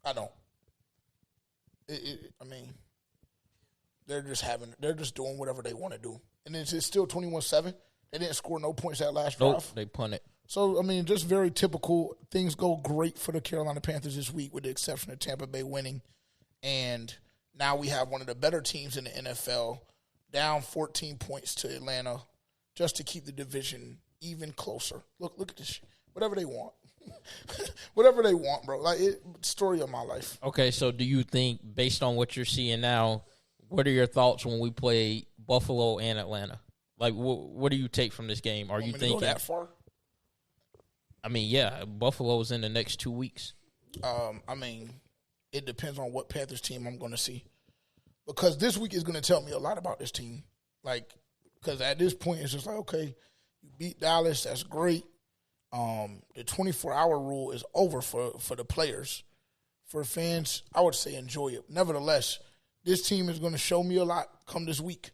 S2: I don't. I mean, they're just doing whatever they want to do. And it's still 21-7. They didn't score no points that last drive.
S5: They punted.
S2: So, I mean, just very typical. Things go great for the Carolina Panthers this week with the exception of Tampa Bay winning. And now we have one of the better teams in the NFL down 14 points to Atlanta just to keep the division even closer. Look at this shit. Whatever they want. Whatever they want, bro. Like, story of my life.
S5: Okay, so do you think, based on what you're seeing now, what are your thoughts when we play Buffalo and Atlanta? Like, what do you take from this game? Are you thinking
S2: go that far?
S5: I mean, yeah, Buffalo's in the next 2 weeks.
S2: I mean, it depends on what Panthers team I'm going to see. Because this week is going to tell me a lot about this team. Like, because at this point, it's just like, okay, you beat Dallas, that's great. The 24-hour rule is over for the players. For fans, I would say enjoy it. Nevertheless, this team is going to show me a lot come this week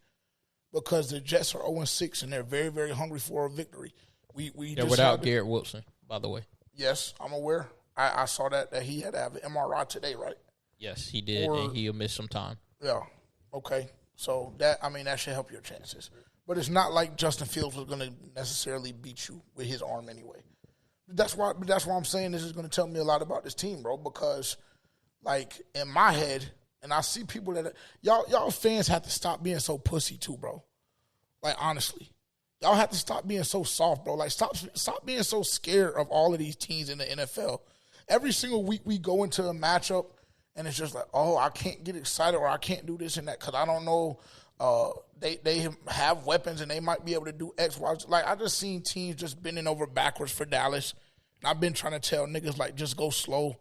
S2: because the Jets are 0-6 and they're very, very hungry for a victory.
S5: They're without Garrett Wilson, by the way.
S2: Yes, I'm aware. I saw that he had to have an MRI today, right?
S5: Yes, he did, and he'll miss some time.
S2: Yeah. Okay. So that should help your chances. But it's not like Justin Fields was going to necessarily beat you with his arm anyway. That's why I'm saying this is going to tell me a lot about this team, bro, because like in my head, and I see people that y'all fans have to stop being so pussy too, bro. Like honestly. Y'all have to stop being so soft, bro. Like stop being so scared of all of these teams in the NFL. Every single week we go into a matchup and it's just like, oh, I can't get excited or I can't do this and that because I don't know. They have weapons and they might be able to do X, Y. Like I just seen teams just bending over backwards for Dallas. And I've been trying to tell niggas like just go slow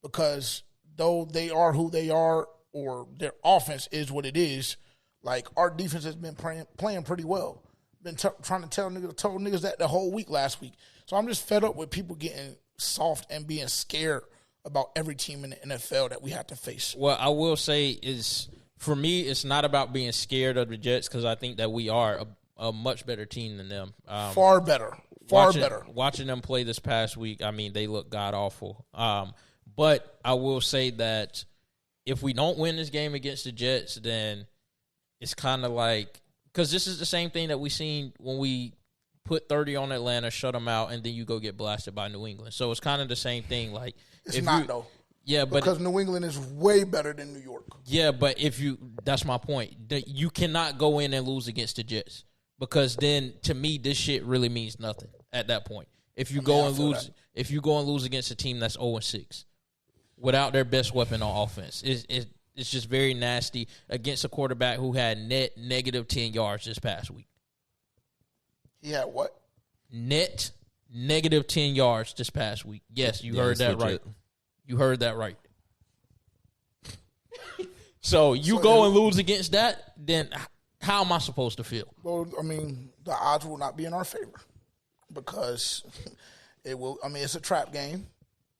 S2: because though they are who they are or their offense is what it is, like our defense has been playing pretty well. Been trying to told niggas that the whole week last week. So I'm just fed up with people getting soft and being scared about every team in the NFL that we have to face.
S5: Well, I will say is for me, it's not about being scared of the Jets because I think that we are a much better team than them.
S2: Far better.
S5: Watching them play this past week, I mean, they look god-awful. But I will say that if we don't win this game against the Jets, then it's kind of like – because this is the same thing that we seen when we put 30 on Atlanta, shut them out, and then you go get blasted by New England. So it's kind of the same thing. Like
S2: it's not, though.
S5: Yeah, but
S2: because New England is way better than New York.
S5: Yeah, but that's my point. You cannot go in and lose against the Jets because then to me this shit really means nothing at that point. If you go and lose against a team that's 0-6 without their best weapon on offense, it's just very nasty against a quarterback who had net negative 10 yards this past week.
S2: He had what?
S5: Net negative 10 yards this past week. Yes, you heard that right. You heard that right. So go and lose against that, then how am I supposed to feel?
S2: Well, I mean, the odds will not be in our favor because it will. I mean, it's a trap game.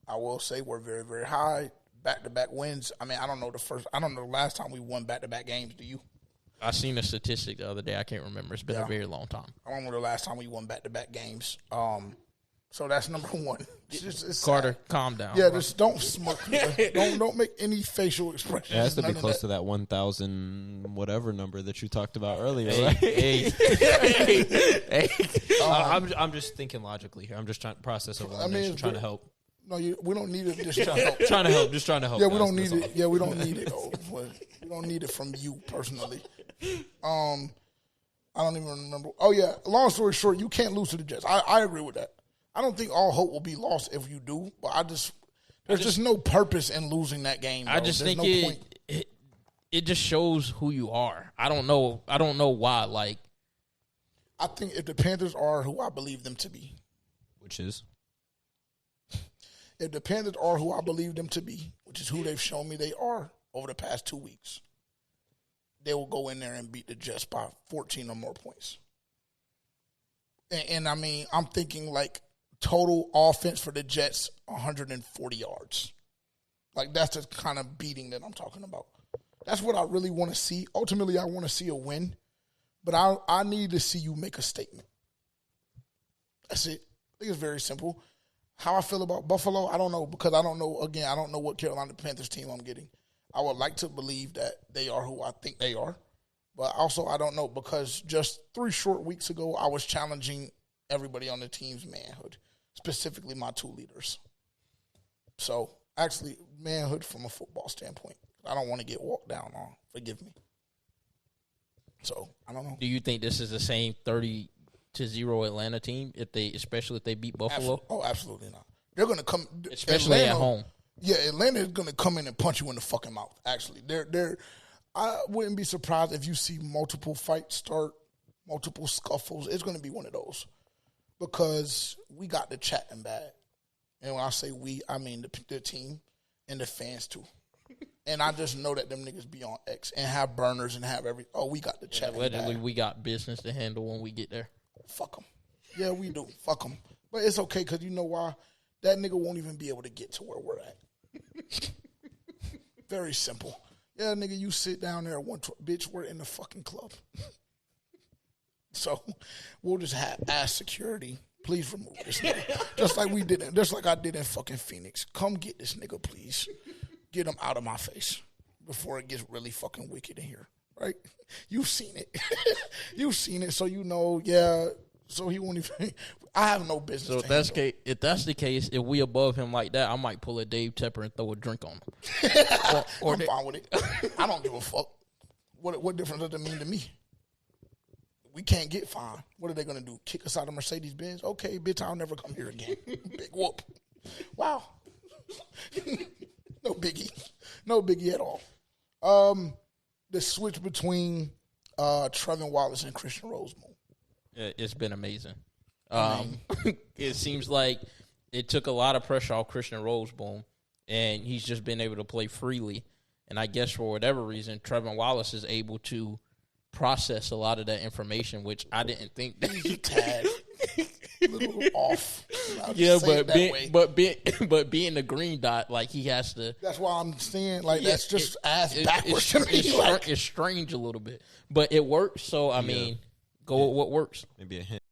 S2: I will say we're very, very high. Back-to-back wins. I mean, I don't know the last time we won back-to-back games. Do you?
S5: I seen a statistic the other day. I can't remember. It's been a very long time.
S2: I don't know the last time we won back-to-back games. So that's number one. It's
S5: Carter,
S2: sad.
S5: calm down.
S2: Yeah, just don't smirk. don't make any facial expressions.
S6: It has to be close to that 1,000 whatever number that you talked about earlier.
S5: Hey.
S6: I'm just thinking logically here. I'm just trying to process elimination, trying to help.
S2: No, we don't need it. Just trying to help.
S6: Just trying to help.
S2: Yeah, we don't need it. Yeah, we don't need it. We don't need it from you personally. I don't even remember. Oh yeah. Long story short, you can't lose to the Jets. I agree with that. I don't think all hope will be lost if you do, but there's just no purpose in losing that game. Bro.
S5: I just think it just shows who you are. I don't know why. Like,
S2: I think if the Panthers are who I believe them to be,
S6: which is.
S2: If the Panthers are who I believe them to be, which is who they've shown me they are over the past 2 weeks, they will go in there and beat the Jets by 14 or more points. And I mean, I'm thinking like total offense for the Jets, 140 yards. Like that's the kind of beating that I'm talking about. That's what I really want to see. Ultimately, I want to see a win, but I need to see you make a statement. That's it. I think it's very simple. How I feel about Buffalo, I don't know because I don't know what Carolina Panthers team I'm getting. I would like to believe that they are who I think they are, but also I don't know because just 3 short weeks ago I was challenging everybody on the team's manhood, specifically my 2 leaders. So actually, manhood from a football standpoint, I don't want to get walked down on. Forgive me. So I don't know.
S5: Do you think this is the same 30-0 Atlanta team especially if they beat Buffalo?
S2: Absolutely not. They're going to come,
S5: especially Atlanta, at home.
S2: Yeah, Atlanta is going to come in and punch you in the fucking mouth. Actually, I wouldn't be surprised if you see multiple fights start, multiple scuffles. It's going to be one of those because we got the chatting bad, and when I say we, I mean the team and the fans too. And I just know that them niggas be on X and have burners and have we got the chatting bad.
S5: Allegedly, we got business to handle when we get there.
S2: Fuck them. Yeah, we do. Fuck them. But it's okay because you know why? That nigga won't even be able to get to where we're at. Very simple. Yeah, nigga, you sit down there at bitch, we're in the fucking club. So we'll just ask security, please remove this nigga. Just like I did in fucking Phoenix. Come get this nigga, please. Get him out of my face before it gets really fucking wicked in here. Right? You've seen it. You've seen it, so you know, yeah. So he won't even. I have no business.
S5: So if that's the case, if we above him like that, I might pull a Dave Tepper and throw a drink on him.
S2: I'm fine with it. I don't give a fuck. What difference does it mean to me? We can't get fined. What are they gonna do? Kick us out of Mercedes Benz? Okay, bitch, I'll never come here again. Big whoop. Wow. No biggie at all. The switch between Trevin Wallace and Christian Rosemoon.
S5: It's been amazing. It seems like it took a lot of pressure off Christian Rosemoon, and he's just been able to play freely. And I guess for whatever reason, Trevin Wallace is able to process a lot of that information, which I didn't think that
S2: he's a tad little off.
S5: Yeah, but being the green dot, like he has to.
S2: That's why I'm saying, like that's just ass backwards.
S5: It's strange a little bit, but it works. So I mean, go with what works.
S6: Maybe a hint.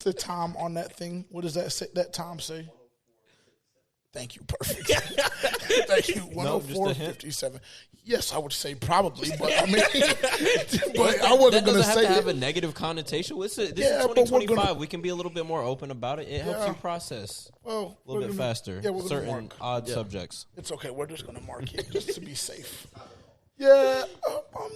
S2: The time on that thing. What does that say? That time say? Thank you. Perfect. Thank you. 104.57. Yes, I would say probably, but I mean, but I wasn't going to say
S6: have a negative connotation. This is 2025. We can be a little bit more open about it. It helps you process a little bit faster certain odd subjects.
S2: It's okay. We're just going to mark it just to be safe. Yeah,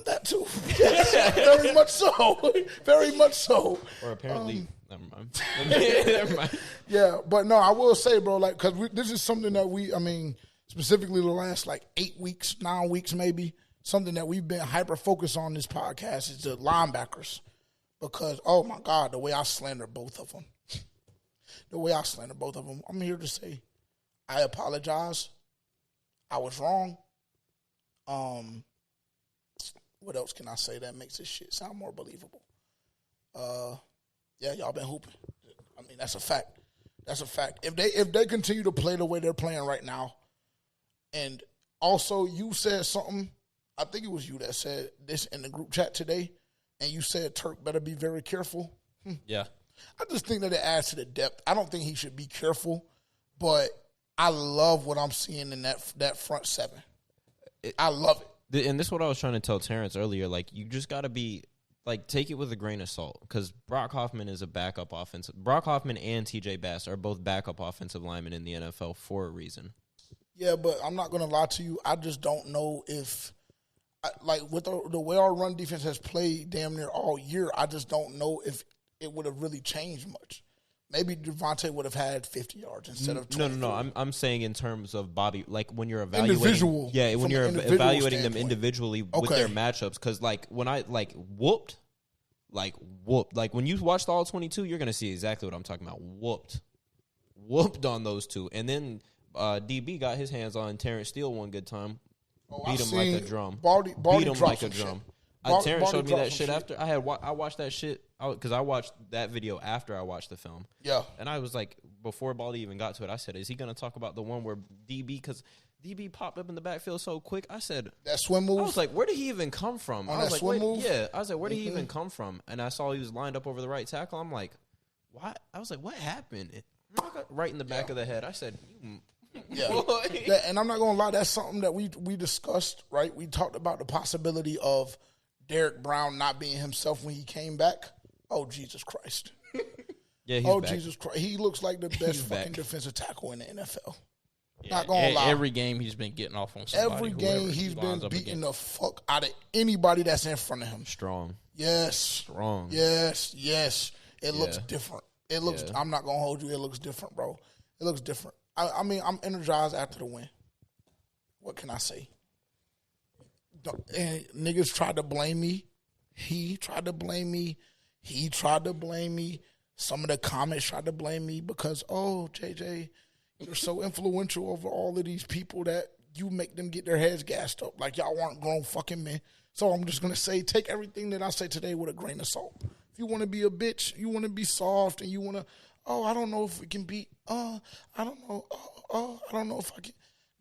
S2: that too. Yes, very much so. Very much so.
S6: Or apparently, never mind. Never mind.
S2: Yeah, but no, I will say, bro, like, because this is something that specifically the last, 8 weeks, 9 weeks maybe, something that we've been hyper-focused on this podcast is the linebackers. Because, oh, my God, the way I slander both of them. I'm here to say I apologize. I was wrong. What else can I say that makes this shit sound more believable? Yeah, y'all been hooping. I mean, that's a fact. If they continue to play the way they're playing right now, and also you said something, I think it was you that said this in the group chat today, and you said Turk better be very careful.
S5: Yeah. I
S2: just think that it adds to the depth. I don't think he should be careful, but I love what I'm seeing in that front seven. I love it.
S6: And this is what I was trying to tell Terrence earlier. Like, you just got to be, take it with a grain of salt. Because Brock Hoffman is a backup offensive. Brock Hoffman and TJ Bass are both backup offensive linemen in the NFL for a reason.
S2: Yeah, but I'm not going to lie to you. I just don't know if, with the way our run defense has played damn near all year, I just don't know if it would have really changed much. Maybe Devontae would have had 50 yards instead of 20.
S6: No. I'm saying in terms of body, when you're evaluating. When you're evaluating them individually with their matchups. Because, when I, whooped. When you watch the All-22, you're going to see exactly what I'm talking about. Whooped on those two. And then DB got his hands on Terrence Steele one good time. Beat him like a drum. Beat him like a drum. Terrence showed me that shit after. I watched that shit because I watched that video after I watched the film.
S2: Yeah.
S6: And I was like, before Baldy even got to it, I said, is he going to talk about the one where DB, because DB popped up in the backfield so quick? I said,
S2: that swim move?
S6: I was like, where did he even come from? I was like,
S2: swim move?
S6: Yeah. I was like, where did he even come from? And I saw he was lined up over the right tackle. I'm like, what? I was like, what happened? Right in the back of the head. I said,
S2: yeah. And I'm not going to lie, that's something that we discussed, right? We talked about the possibility of Derek Brown not being himself when he came back. Oh, Jesus Christ.
S6: Yeah, he's back.
S2: Jesus Christ. He looks like the best fucking defensive tackle in the NFL.
S5: Yeah,
S2: not going to lie.
S5: Every game he's been getting off on somebody.
S2: Every game he's been beating the fuck out of anybody that's in front of him.
S6: Strong.
S2: Yes.
S6: Strong.
S2: Yes. It looks different. It looks. I'm not going to hold you. It looks different, bro. It looks different. I mean, I'm energized after the win. What can I say? And niggas tried to blame me. He tried to blame me. Some of the comments tried to blame me because, oh, JJ, you're so influential over all of these people that you make them get their heads gassed up. Like y'all weren't grown fucking men. So I'm just going to say, take everything that I say today with a grain of salt. If you want to be a bitch, you want to be soft, and you want to, I don't know if we can be, I don't know, I don't know if I can.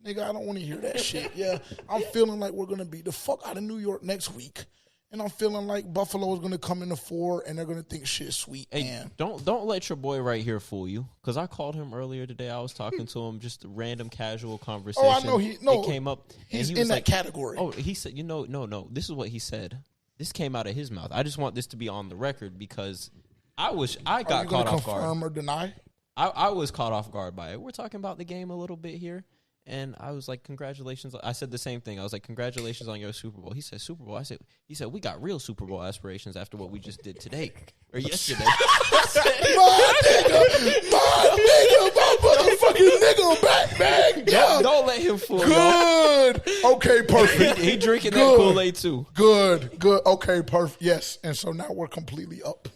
S2: Nigga, I don't want to hear that shit. Yeah, I'm feeling like we're going to beat the fuck out of New York next week. And I'm feeling like Buffalo is going to come in the 4, and they're going to think shit's sweet.
S6: Hey, don't let your boy right here fool you. Because I called him earlier today. I was talking to him, just a random casual conversation.
S2: Oh, I know. It
S6: came up.
S2: He's
S6: he
S2: in
S6: was
S2: that
S6: like,
S2: category.
S6: Oh, he said, no. This is what he said. This came out of his mouth. I just want this to be on the record because I got caught off guard.
S2: Confirm or deny?
S6: I was caught off guard by it. We're talking about the game a little bit here. And I was like, congratulations. I said the same thing. I was like, congratulations on your Super Bowl. He said, Super Bowl? He said, we got real Super Bowl aspirations after what we just did today. Or yesterday.
S2: My motherfucking nigga back, man. Yeah.
S6: Don't let him fool you.
S2: Good. Okay, perfect.
S6: He drinking that Kool-Aid too.
S2: Good. Okay, perfect. Yes. And so now we're completely up.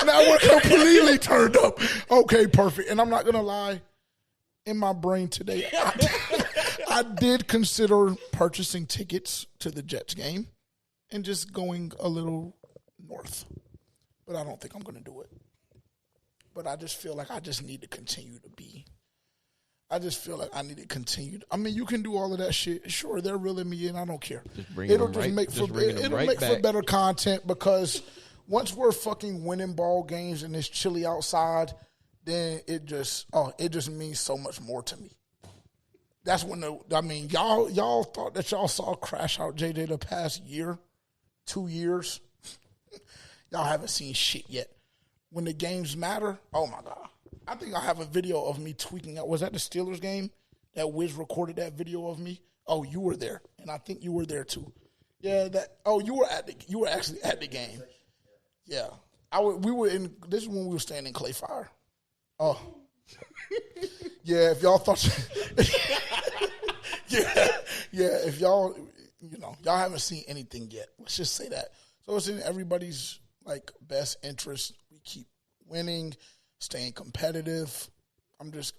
S2: Now we're completely turned up. Okay, perfect. And I'm not going to lie. In my brain today, I did consider purchasing tickets to the Jets game and just going a little north. But I don't think I'm going to do it. But I just feel like I just need to continue to be. I just feel like I need to continue. I mean, you can do all of that shit. Sure, they're reeling me in. I don't care. It'll make for better content because once we're fucking winning ball games and it's chilly outside, then it just means so much more to me. That's when y'all thought that y'all saw Crash Out JJ the past year, 2 years. Y'all haven't seen shit yet. When the games matter, oh my God. I think I have a video of me tweaking out. Was that the Steelers game? That Wiz recorded that video of me? Oh, you were there. And I think you were there too. Yeah, you were actually at the game. Yeah. This is when we were staying in Clay Fire. Oh, yeah. If y'all thought, if y'all haven't seen anything yet. Let's just say that. So it's in everybody's best interest. We keep winning, staying competitive. I'm just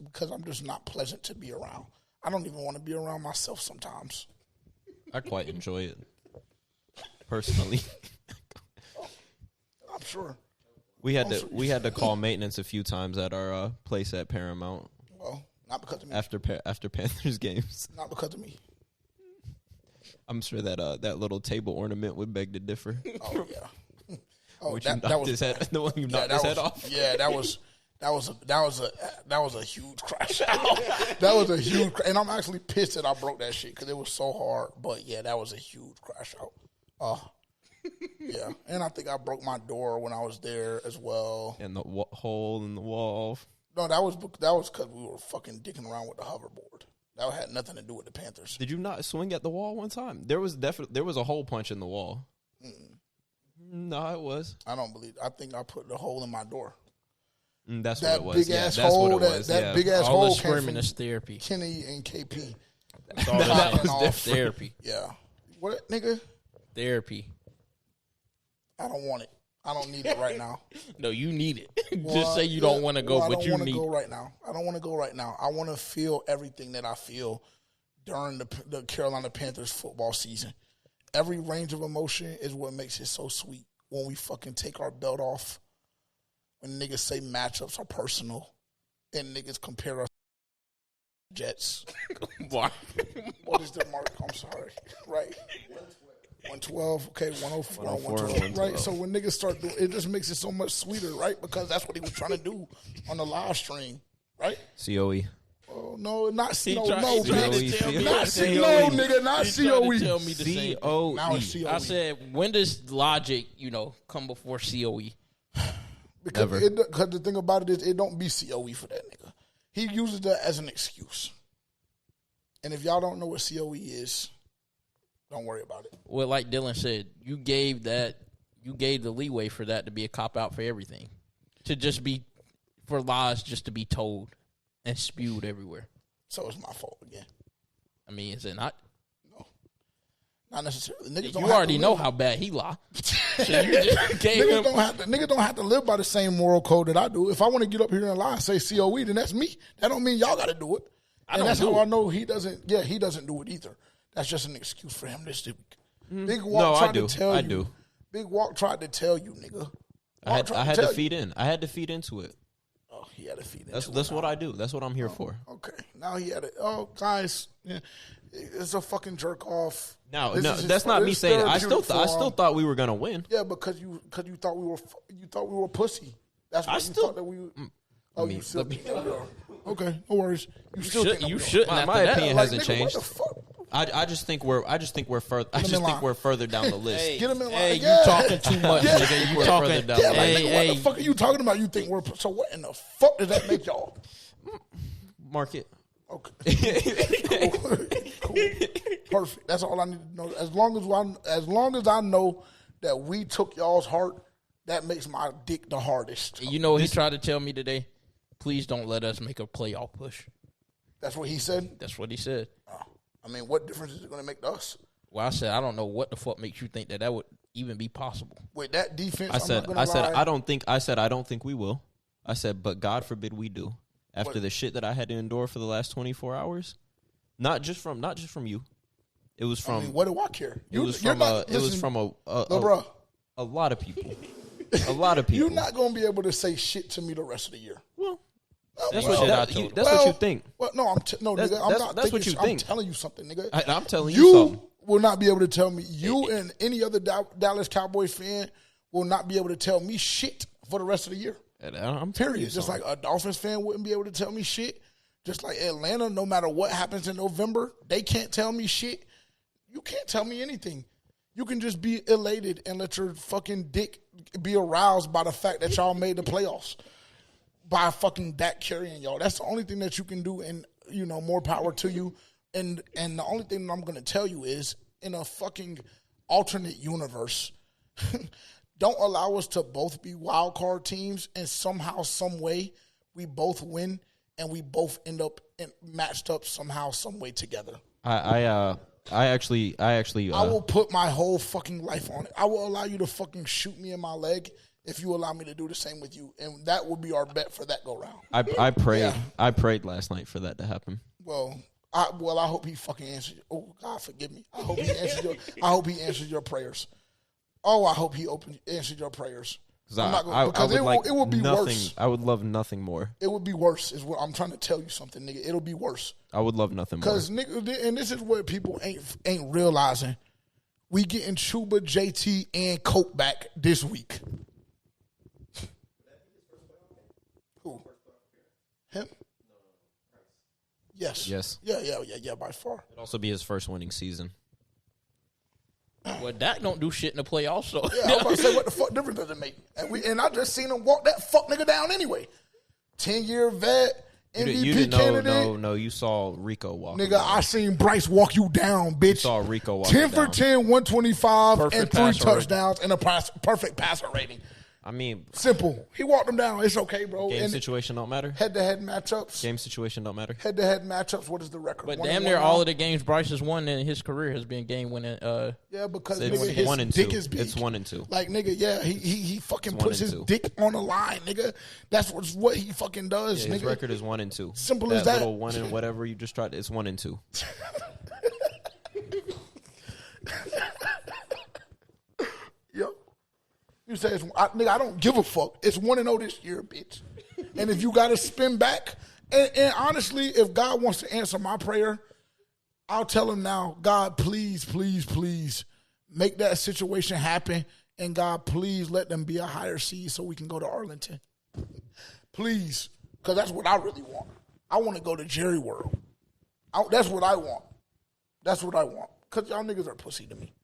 S2: not pleasant to be around. I don't even want to be around myself sometimes.
S6: I quite enjoy it personally.
S2: I'm sure.
S6: We had to call maintenance a few times at our place at Paramount.
S2: Well, not because of me.
S6: After Panthers games.
S2: Not because of me.
S6: I'm sure that little table ornament would beg to differ.
S2: Oh yeah. Oh,
S6: the one you knocked his head off.
S2: Yeah, that was a huge crash out. That was a huge, and I'm actually pissed that I broke that shit because it was so hard. But yeah, that was a huge crash out. Yeah, and I think I broke my door when I was there as well.
S6: And the hole in the wall.
S2: No, that was because we were fucking dicking around with the hoverboard. That had nothing to do with the Panthers.
S6: Did you not swing at the wall one time? There was a hole punch in the wall. No, it was.
S2: I don't believe. I think I put the hole in my door.
S6: That's
S2: that
S6: what it was.
S2: Big ass hole. That big ass hole came from
S5: is therapy.
S2: Kenny and KP.
S5: That was therapy.
S2: Yeah. What, nigga?
S5: Therapy.
S2: I don't want it. I don't need it right now.
S5: No, you need it. Just say you don't want to go, but you need it. I don't want to go
S2: right now. I don't want to go right now. I want to feel everything that I feel during the Carolina Panthers football season. Every range of emotion is what makes it so sweet. When we fucking take our belt off, when niggas say matchups are personal, and niggas compare us to Jets.
S5: Why?
S2: What is the mark? I'm sorry. Right. 112, okay, 104, 112, right? So when niggas start doing it, just makes it so much sweeter, right? Because that's what he was trying to do on the live stream, right?
S6: COE.
S2: Oh no, not COE.
S5: Not
S2: COE. Nigga, not COE.
S5: Tell me the same.
S6: COE.
S2: Now it's COE.
S5: I said, when does logic, come before COE?
S2: Because the thing about it is, it don't be COE for that nigga. He uses that as an excuse. And if y'all don't know what COE is, don't worry about it.
S5: Well, like Dylan said, you gave the leeway for that to be a cop-out for everything. For lies just to be told and spewed everywhere.
S2: So it's my fault again.
S5: I mean, is it not?
S2: No. Not necessarily.
S5: You already know how bad he lied. So you just gave him.
S2: Niggas don't have to live by the same moral code that I do. If I want to get up here and lie and say COE, then that's me. That don't mean y'all got to do it. And that's how I know he doesn't. Yeah, he doesn't do it either. That's just an excuse for him this week. Big Walk tried to tell you.
S6: I do.
S2: Big Walk tried to tell you, nigga.
S6: I had to feed in. I had to feed into it.
S2: Oh, he had to feed into it.
S6: That's what I do. That's what I'm here for.
S2: Okay. Now he had it. Oh, guys, it's a fucking jerk off.
S6: No, that's not me saying it. I still thought we were gonna win.
S2: Yeah, because you thought we were pussy. That's why you thought that we. Oh, you still. Okay, no worries.
S5: You shouldn't.
S6: My opinion hasn't
S2: nigga,
S6: changed.
S2: What the fuck?
S6: I just think we're further. I just think we're further down the list.
S2: Get him in line.
S5: Hey,
S2: Yeah.
S5: you talking too much, nigga. You
S6: We're
S5: talking.
S6: further down
S2: Yeah,
S6: the
S2: like,
S6: list.
S2: nigga, what the fuck are you talking about? You think we're so? What in the fuck does that make y'all?
S6: Market.
S2: Okay, cool. Perfect. That's all I need to know. As long as I know that we took y'all's heart, that makes my dick the hardest.
S5: You know what he tried to tell me today? Please don't let us make a playoff push.
S2: That's what he said.
S5: That's what he said.
S2: I mean, what difference is it going to make to us?
S5: Well, I said I don't know what the fuck makes you think that would even be possible.
S2: With that defense,
S6: I said
S2: lie.
S6: I don't think we will. I said, but God forbid we do. After the shit that I had to endure for the last 24 hours, not just from you, it was from.
S2: I mean, what do I care?
S6: It was from a lot of people. A lot of people.
S2: You're not going to be able to say shit to me the rest of the year.
S6: Well,
S5: That's
S6: what you think.
S2: Well, no, nigga. I'm not.
S6: That's what you think.
S2: I'm telling you something, nigga.
S6: I'm telling you something.
S2: Will not be able to tell me. You and any other Dallas Cowboys fan will not be able to tell me shit for the rest of the year.
S6: I'm
S2: Period. Just like a Dolphins fan wouldn't be able to tell me shit. Just like Atlanta, no matter what happens in November, they can't tell me shit. You can't tell me anything. You can just be elated and let your fucking dick be aroused by the fact that y'all made the playoffs. By fucking Dak carrying y'all. That's the only thing that you can do, and, more power to you. And the only thing that I'm going to tell you is, in a fucking alternate universe, don't allow us to both be wild card teams, and somehow, some way, we both win, and we both end up matched up somehow, some way together.
S6: I
S2: will put my whole fucking life on it. I will allow you to fucking shoot me in my leg if you allow me to do the same with you, and that will be our bet for that go round.
S6: I prayed.
S2: Yeah.
S6: I prayed last night for that to happen.
S2: Well, I hope he fucking answered. Oh God, forgive me. I hope he answered your prayers. Oh, I hope he answered your prayers. Because it would be worse.
S6: I would love nothing more.
S2: It would be worse. Is what I'm trying to tell you something, nigga. It'll be worse.
S6: I would love nothing more.
S2: Because nigga, and this is what people ain't realizing. We getting Chuba, JT, and Coke back this week. Who? Him? Yes. Yeah, by far.
S6: It'd also be his first winning season.
S5: Well, Dak don't do shit in the playoffs, so.
S2: Yeah, I was about to say, what the fuck difference does it make? And I just seen him walk that fuck nigga down anyway. 10-year vet, MVP candidate.
S6: No, you saw Rico walk.
S2: Nigga, I seen Bryce walk you down, bitch.
S6: You saw Rico walk
S2: 10 for 10, 125,
S5: Perfect
S2: and 3
S5: passer
S2: touchdowns and a perfect passer rating.
S6: I mean,
S2: simple. He walked him down. It's okay, bro.
S6: Game situation don't matter.
S2: Head-to-head matchups.
S6: Game situation don't matter.
S2: Head-to-head matchups. What is the record?
S5: But damn near all of the games Bryce has won in his career has been game winning.
S2: Yeah, because
S6: it's
S2: nigga, his
S6: 1 and
S2: dick
S6: 2.
S2: is big.
S6: It's 1 and 2.
S2: Like nigga, yeah, he fucking puts his dick on the line, nigga. That's what he fucking does.
S6: Yeah,
S2: nigga.
S6: His record is 1 and 2.
S2: Simple as that.
S6: Little 1 and whatever you just tried. It's 1 and 2.
S2: Yo. You say nigga, I don't give a fuck. It's 1-0 this year, bitch. And if you got to spin back, and honestly, if God wants to answer my prayer, I'll tell him now, God, please, please, please make that situation happen. And God, please let them be a higher seed so we can go to Arlington. Please. Because that's what I really want. I want to go to Jerry World. That's what I want. That's what I want. Because y'all niggas are pussy to me.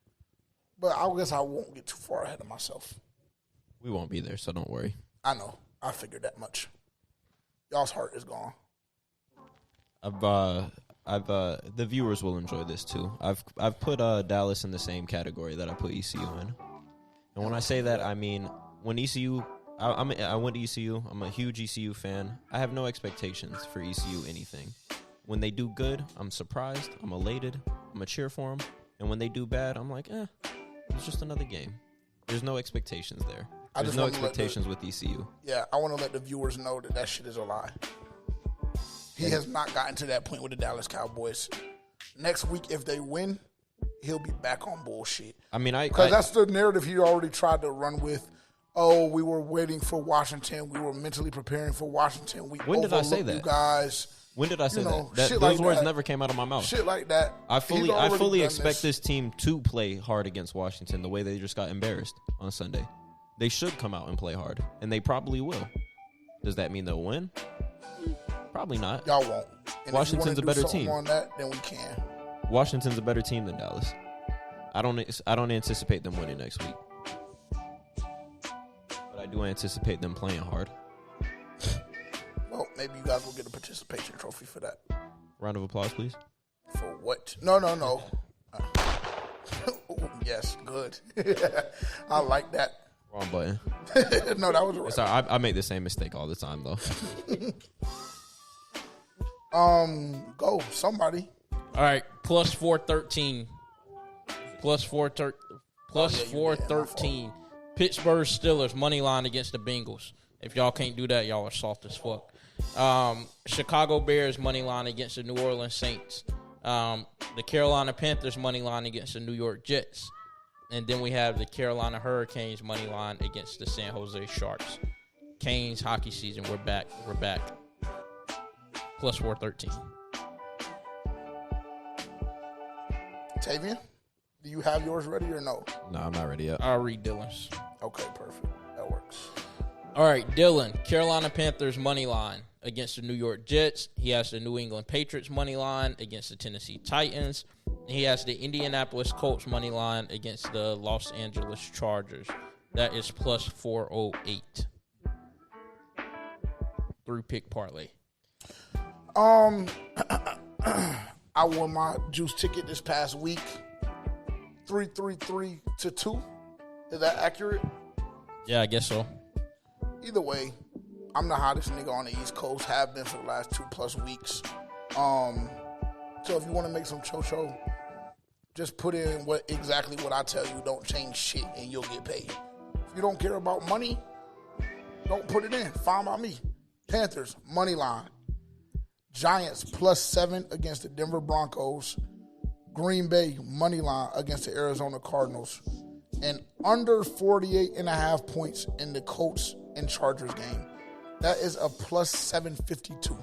S2: But I guess I won't get too far ahead of myself.
S6: We won't be there, so don't worry.
S2: I know. I figured that much. Y'all's heart is gone.
S6: The viewers will enjoy this too. I've put Dallas in the same category that I put ECU in. And when I say that, I mean when ECU. I went to ECU. I'm a huge ECU fan. I have no expectations for ECU anything. When they do good, I'm surprised. I'm elated. I'm a cheer for them. And when they do bad, I'm like, it's just another game. There's no expectations there. There's no expectations with ECU.
S2: Yeah, I want to let the viewers know that shit is a lie. He has not gotten to that point with the Dallas Cowboys. Next week, if they win, he'll be back on bullshit.
S6: I mean,
S2: because that's the narrative he already tried to run with. Oh, we were waiting for Washington. We were mentally preparing for Washington.
S6: When did I say that?
S2: You guys.
S6: When did I say that? Those
S2: like
S6: words
S2: that.
S6: never came out of my mouth.
S2: Shit like that.
S6: I fully expect this team to play hard against Washington the way they just got embarrassed on Sunday. They should come out and play hard, and they probably will. Does that mean they'll win? Probably not.
S2: Y'all won't. And
S6: Washington's a better team.
S2: On that, then we can.
S6: Washington's a better team than Dallas. I don't anticipate them winning next week, but I do anticipate them playing hard.
S2: Well, maybe you guys will get a participation trophy for that.
S6: Round of applause, please.
S2: For what? No. Ooh, yes, good. I like that.
S6: Wrong button.
S2: No, that was right.
S6: Sorry, I make the same mistake all the time, though.
S2: Go, somebody.
S5: All right, plus 413. Plus 413. Pittsburgh Steelers, money line against the Bengals. If y'all can't do that, y'all are soft as fuck. Chicago Bears, money line against the New Orleans Saints. The Carolina Panthers, money line against the New York Jets. And then we have the Carolina Hurricanes, money line against the San Jose Sharks. Canes hockey season, we're back. Plus 413.
S2: Tavian, do you have yours ready or no?
S6: No, I'm not ready yet.
S5: I'll read Dylan's.
S2: Okay, perfect. That works.
S5: All right, Dylan, Carolina Panthers money line against the New York Jets. He has the New England Patriots money line against the Tennessee Titans. He has the Indianapolis Colts money line against the Los Angeles Chargers. That is plus 408. 3-pick parlay.
S2: I won my juice ticket this past week. 3-3-3-2. Is that accurate?
S5: Yeah, I guess so.
S2: Either way, I'm the hottest nigga on the East Coast. Have been for the last 2+ weeks. So if you want to make some cho-cho, just put in exactly what I tell you. Don't change shit and you'll get paid. If you don't care about money, don't put it in. Fine by me. Panthers, money line. Giants, +7 against the Denver Broncos. Green Bay, money line against the Arizona Cardinals. And under 48.5 points in the Colts and Chargers game. That is a +752.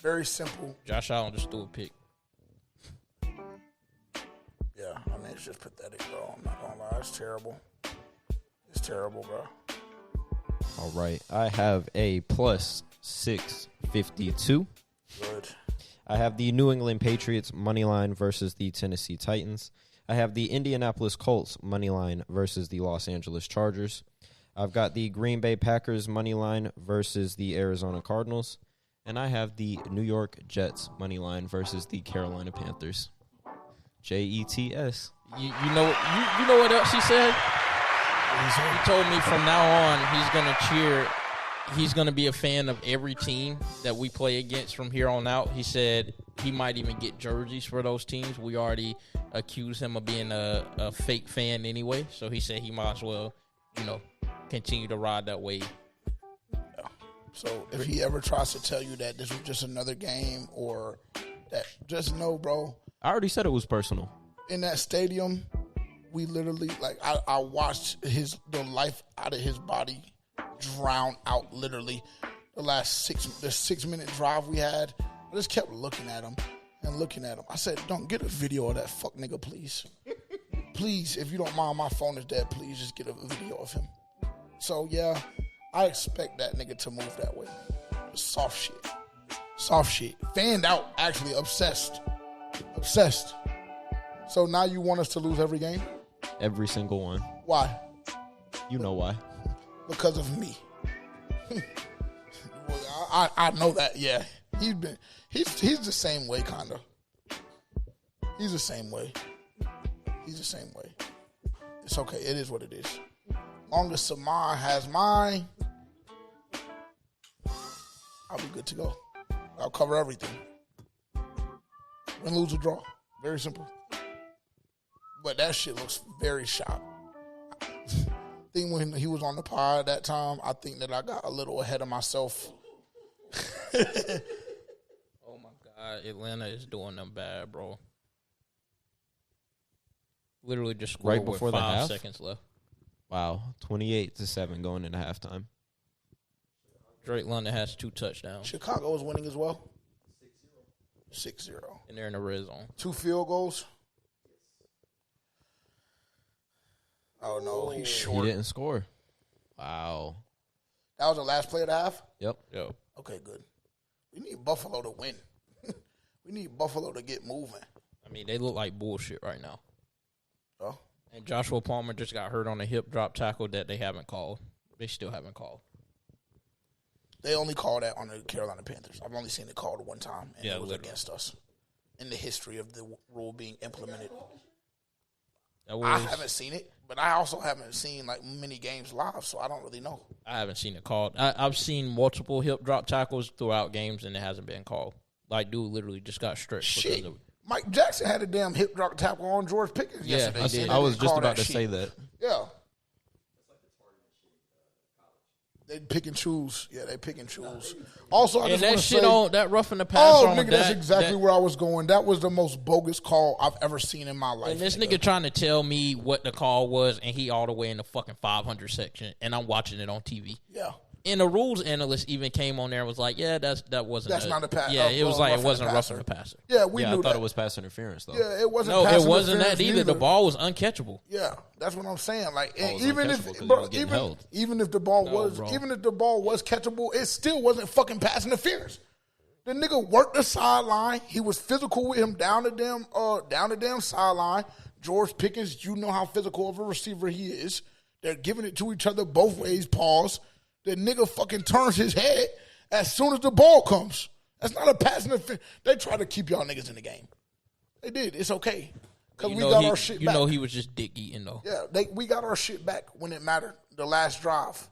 S2: Very simple.
S5: Josh Allen just threw a pick.
S2: Yeah, I mean, it's just pathetic, bro. I'm not going to lie. It's terrible. It's terrible, bro.
S6: All right. I have a plus 652.
S2: Good.
S6: I have the New England Patriots money line versus the Tennessee Titans. I have the Indianapolis Colts money line versus the Los Angeles Chargers. I've got the Green Bay Packers money line versus the Arizona Cardinals. And I have the New York Jets money line versus the Carolina Panthers. Jets.
S5: You know what else he said? He told me from now on he's gonna cheer. He's gonna be a fan of every team that we play against from here on out. He said he might even get jerseys for those teams. We already accused him of being a fake fan anyway, so he said he might as well, continue to ride that wave.
S2: Yeah. So if he ever tries to tell you that this was just another game or that, just know, bro.
S6: I already said it was personal.
S2: In that stadium, we literally, I watched the life out of his body drown out, literally. The 6-minute drive we had, I just kept looking at him. I said, don't get a video of that fuck nigga, please. Please, if you don't mind, my phone is dead. Please just get a video of him. So, yeah, I expect that nigga to move that way. Soft shit. Fanned out, actually, obsessed. So now you want us to lose every game?
S6: Every single one.
S2: Why?
S6: You know why.
S2: Because of me. I know that, yeah. He's the same way, kind of. He's the same way. It's okay. It is what it is. Long as Samar has mine, I'll be good to go. I'll cover everything. Win, lose, or draw. Very simple. But that shit looks very sharp. I think when he was on the pod that time, I think that I got a little ahead of myself.
S5: Oh, my God. Atlanta is doing them bad, bro. Literally just scored
S6: Right before
S5: with
S6: the
S5: 5
S6: half?
S5: seconds left.
S6: Wow, 28-7 going into halftime.
S5: Drake London has 2 touchdowns.
S2: Chicago is winning as well. 6-0.
S5: And they're in the red zone.
S2: 2 field goals. Oh, no, he's short.
S6: He didn't score. Wow.
S2: That was the last play of the half?
S6: Yep.
S2: Okay, good. We need Buffalo to win. We need Buffalo to get moving.
S5: I mean, they look like bullshit right now.
S2: Oh.
S5: And Joshua Palmer just got hurt on a hip drop tackle that they haven't called. They still haven't called.
S2: They only call that on the Carolina Panthers. I've only seen it called one time, and
S5: Yeah,
S2: it was
S5: literally.
S2: against us in the history of the rule being implemented.
S5: That
S2: I
S5: was,
S2: haven't seen it, but I also haven't seen like many games live, so I don't really know.
S5: I haven't seen it called. I've seen multiple hip drop tackles throughout games, and it hasn't been called. Like, dude literally just got stretched.
S2: Shit.
S5: Because of,
S2: Mike Jackson had a damn hip drop tackle on George Pickens
S5: Yeah,
S2: yesterday.
S5: he did.
S6: I was
S2: They
S6: just
S2: call
S6: about
S2: that
S6: to say
S2: shit.
S6: that.
S2: Yeah. They pick and choose. Yeah, they pick and choose. Also, I
S5: and
S2: just
S5: that
S2: want to
S5: shit
S2: say,
S5: on that roughing the passer on
S2: nigga, that's
S5: that,
S2: exactly
S5: that,
S2: where I was going. That was the most bogus call I've ever seen in my life.
S5: And this nigga trying to tell me what the call was, and he all the way in the fucking 500 section, and I'm watching it on TV.
S2: Yeah.
S5: And the rules analyst even came on there and was like, "Yeah, that wasn't.
S2: That's not a pass.
S5: Yeah, it was like it
S2: roughing
S5: wasn't
S2: the
S5: roughing
S2: passer.
S5: the passer.
S2: Yeah, we
S6: I
S2: knew
S6: thought
S2: that.
S6: it was pass interference, though.
S2: Yeah, it wasn't.
S5: No,
S2: pass
S5: it wasn't that
S2: interference
S5: either. The ball was uncatchable.
S2: Yeah, that's what I'm saying. Like, and
S6: was
S2: even
S6: uncatchable
S2: if
S6: 'cause he
S2: bro,
S6: was getting held.
S2: even if the ball
S5: bro.
S2: even if the ball was catchable, it still wasn't fucking pass interference. The nigga worked the sideline. He was physical with him down the damn sideline. George Pickens, you know how physical of a receiver he is. They're giving it to each other both ways. Pause. The nigga fucking turns his head as soon as the ball comes. That's not a pass interference. They try to keep y'all niggas in the game. They did. It's okay. Because we got our shit back.
S5: You know he was just dick eating, though.
S2: Yeah, we got our shit back when it mattered. The last drive.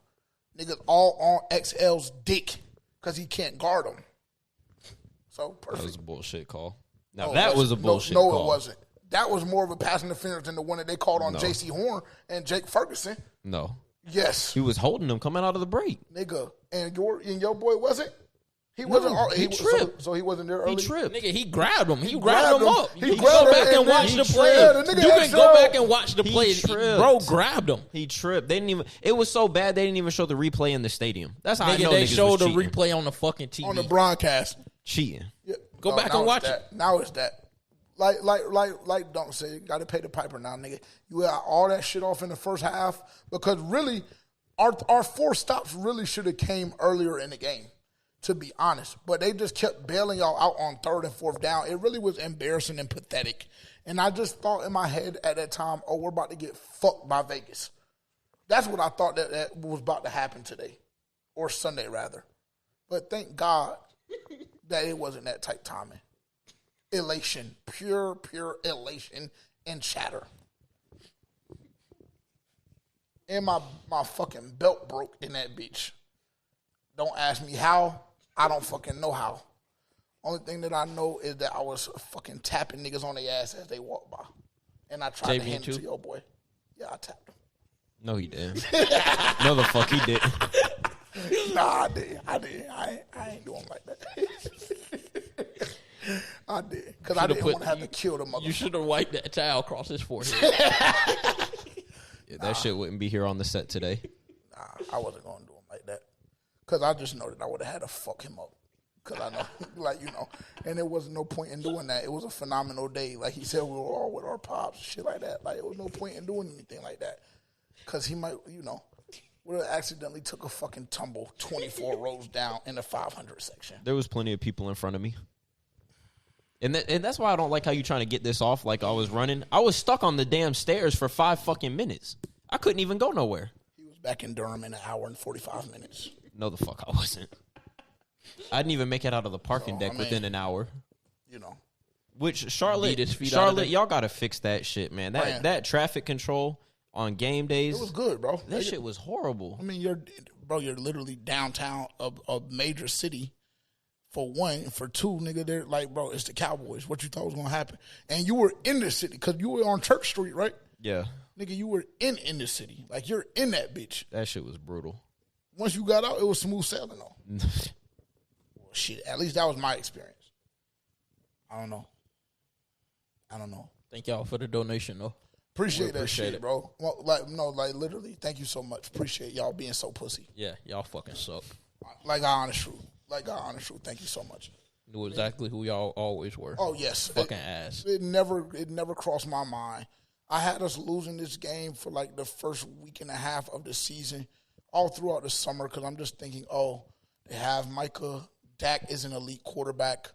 S2: Niggas all on XL's dick because he can't guard them. So, perfect.
S6: That was a bullshit call. Now,
S2: No, it
S6: that was a
S2: wasn't.
S6: bullshit
S2: no,
S6: call.
S2: it wasn't. That was more of a pass interference than the one that they called on
S6: No.
S2: J.C. Horn and Jake Ferguson.
S6: No.
S2: Yes.
S6: He was holding them coming out of the break.
S2: Nigga. And your boy wasn't? He wasn't.
S6: he tripped.
S2: So he wasn't there early?
S6: He tripped.
S5: Nigga, he grabbed him. He grabbed him up.
S2: He
S5: You can
S2: grabbed
S5: go
S2: him
S5: back and
S2: and
S5: watch
S2: then
S5: the
S2: he
S5: play.
S2: tripped. The nigga
S5: You can
S2: had
S5: go
S2: tripped.
S5: back and watch the
S6: He
S5: play.
S6: tripped.
S5: Bro grabbed him.
S6: He tripped. They didn't even. It was so bad they didn't even show the replay in the stadium. That's how I
S5: Nigga,
S6: know
S5: they
S6: niggas
S5: showed
S6: was
S5: the
S6: cheating.
S5: replay on the fucking TV.
S2: On the broadcast.
S6: Cheating.
S2: Yeah.
S5: Go
S2: No,
S5: back
S2: now
S5: and
S2: it's
S5: watch
S2: that. Now it's that. Like Dunk said, got to pay the piper now, nigga. You got all that shit off in the first half because really, our 4 stops really should have came earlier in the game, to be honest. But they just kept bailing y'all out on 3rd and 4th down. It really was embarrassing and pathetic. And I just thought in my head at that time, oh, we're about to get fucked by Vegas. That's what I thought that was about to happen today, or Sunday rather. But thank God that it wasn't that tight timing. Elation, pure elation and chatter. And my fucking belt broke in that bitch. Don't ask me how. I don't fucking know how. Only thing that I know is that I was fucking tapping niggas on their ass as they walked by. And I tried to hand it to your boy. Yeah, I tapped him.
S6: No, he didn't. No, the fuck he didn't.
S2: Nah, I did. I ain't doing like that. I did. Because I didn't want to have to kill the motherfucker.
S5: You should have wiped that towel across his forehead.
S6: Yeah, that shit wouldn't be here on the set today.
S2: Nah, I wasn't going to do him like that. Because I just know that I would have had to fuck him up. Because I know, like, you know. And there wasn't no point in doing that. It was a phenomenal day. Like he said, we were all with our pops, shit like that. Like, there was no point in doing anything like that. Because he might, you know, would have accidentally took a fucking tumble 24 rows down in the 500 section.
S6: There was plenty of people in front of me. And that's why I don't like how you trying to get this off like I was running. I was stuck on the damn stairs for 5 fucking minutes. I couldn't even go nowhere.
S2: He was back in Durham in an hour and 45 minutes.
S6: No, the fuck I wasn't. I didn't even make it out of the parking deck within an hour.
S2: You know.
S6: Which
S5: Beat his feet out of
S6: Charlotte,
S5: it.
S6: y'all got to fix that shit, man. That traffic control on game days.
S2: It was good, bro.
S6: That shit was horrible.
S2: I mean, you're literally downtown of a major city. For one, for two, nigga, they're like, bro, it's the Cowboys. What you thought was gonna happen? And you were in the city because you were on Church Street, right?
S6: Yeah.
S2: Nigga, you were in the city. Like, you're in that bitch.
S6: That shit was brutal.
S2: Once you got out, it was smooth sailing, though. Well, shit, at least that was my experience. I don't know.
S5: Thank y'all for the donation, though.
S2: Appreciate that shit, bro. Well, literally, thank you so much. Appreciate y'all being so pussy.
S5: Yeah, y'all fucking suck.
S2: Like our honest truth. Thank you so much.
S5: Knew exactly who y'all always were.
S2: Oh, yes.
S5: Fucking ass.
S2: It never crossed my mind. I had us losing this game for like the first week and a half of the season, all throughout the summer, because I'm just thinking, they have Micah. Dak is an elite quarterback.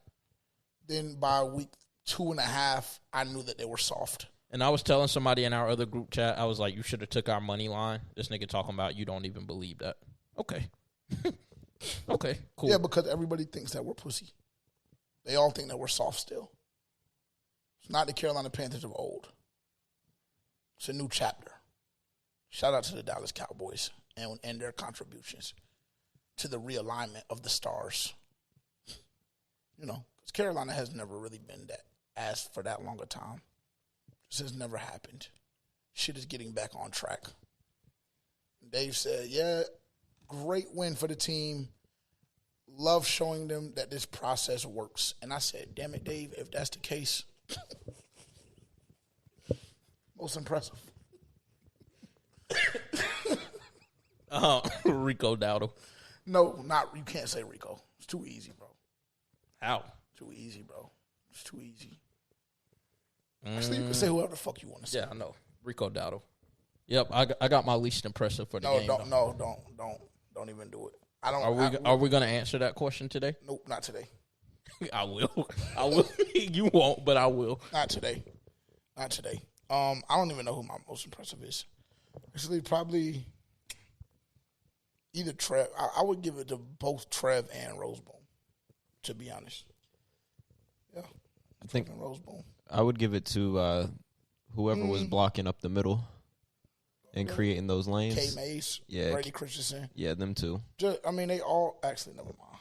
S2: Then by week 2.5, I knew that they were soft.
S5: And I was telling somebody in our other group chat, I was like, you should have took our money line. This nigga talking about you don't even believe that. Okay. Okay, cool.
S2: Yeah, because everybody thinks that we're pussy. They all think that we're soft still. It's not the Carolina Panthers of old. It's a new chapter. Shout out to the Dallas Cowboys and their contributions to the realignment of the stars. Because Carolina has never really been that ass for that long a time. This has never happened. Shit is getting back on track. Dave said, yeah, great win for the team. Love showing them that this process works. And I said, damn it, Dave, if that's the case, most impressive.
S5: Rico Dowdle.
S2: No, you can't say Rico. It's too easy, bro.
S5: How?
S2: Too easy, bro. It's too easy. Actually, you can say whoever the fuck you want to say.
S5: Yeah, I know. Rico Dowdle. Yep, I got my least impressive for the game.
S2: Don't even do it. I don't.
S5: Are we going to answer that question today?
S2: Nope, not today.
S5: I will. You won't, but I will.
S2: Not today. I don't even know who my most impressive is. Actually, probably either Trev. I would give it to both Trev and Rosebone, to be honest. Yeah,
S6: I think
S2: Rosebone.
S6: I would give it to whoever was blocking up the middle and creating those lanes.
S2: K. Mays, Brady Christensen.
S6: Yeah, them two.
S2: They all actually never mind.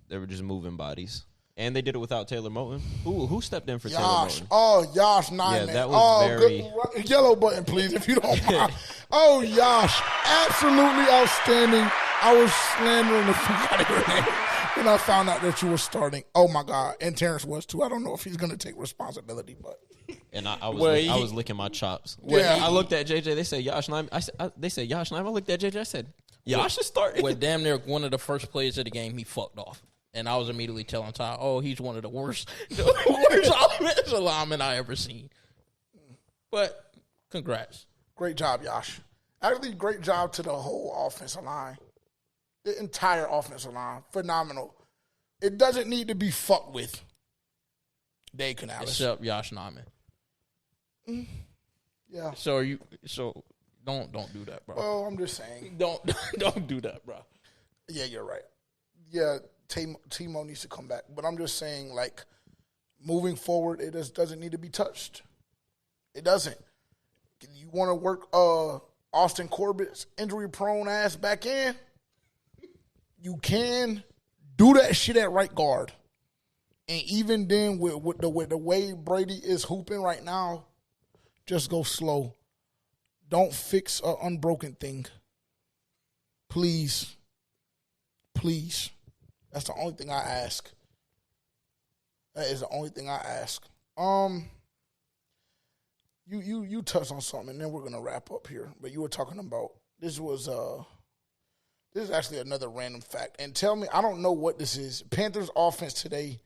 S6: They were just moving bodies. And they did it without Taylor Moton. Who stepped in for
S2: Yash.
S6: Taylor Moton?
S2: Oh, Yash, Nine.
S6: Yeah, that was very...
S2: Good. Yellow button, please, if you don't mind. Oh, Yash, absolutely outstanding. I was slandering the fuck out of your name when I found out that you were starting. Oh, my God. And Terrence was, too. I don't know if he's going to take responsibility, but...
S6: And I was licking my chops.
S2: Yeah.
S6: I looked at JJ. They said Yash Naim. They said Yash Naim. I looked at JJ. I said, Yash is starting.
S5: Well, damn near one of the first plays of the game, he fucked off. And I was immediately telling Ty, he's one of the worst offensive linemen I ever seen. But congrats.
S2: Great job, Yash. Actually, great job to the whole offensive line. The entire offensive line. Phenomenal. It doesn't need to be fucked with. Dave Canales.
S5: Except Yash Naiman.
S2: Yeah.
S5: So don't do that, bro.
S2: Well, I'm just saying.
S5: Don't do that, bro.
S2: Yeah, you're right. Yeah, Timo needs to come back. But I'm just saying, like, moving forward, it just doesn't need to be touched. It doesn't. You want to work Austin Corbett's injury-prone ass back in? You can do that shit at right guard. And even then, with the way Brady is hooping right now, just go slow. Don't fix an unbroken thing. Please. Please. That's the only thing I ask. That is the only thing I ask. You touched on something, and then we're gonna wrap up here. But you were talking about this is actually another random fact. And tell me, I don't know what this is. Panthers offense today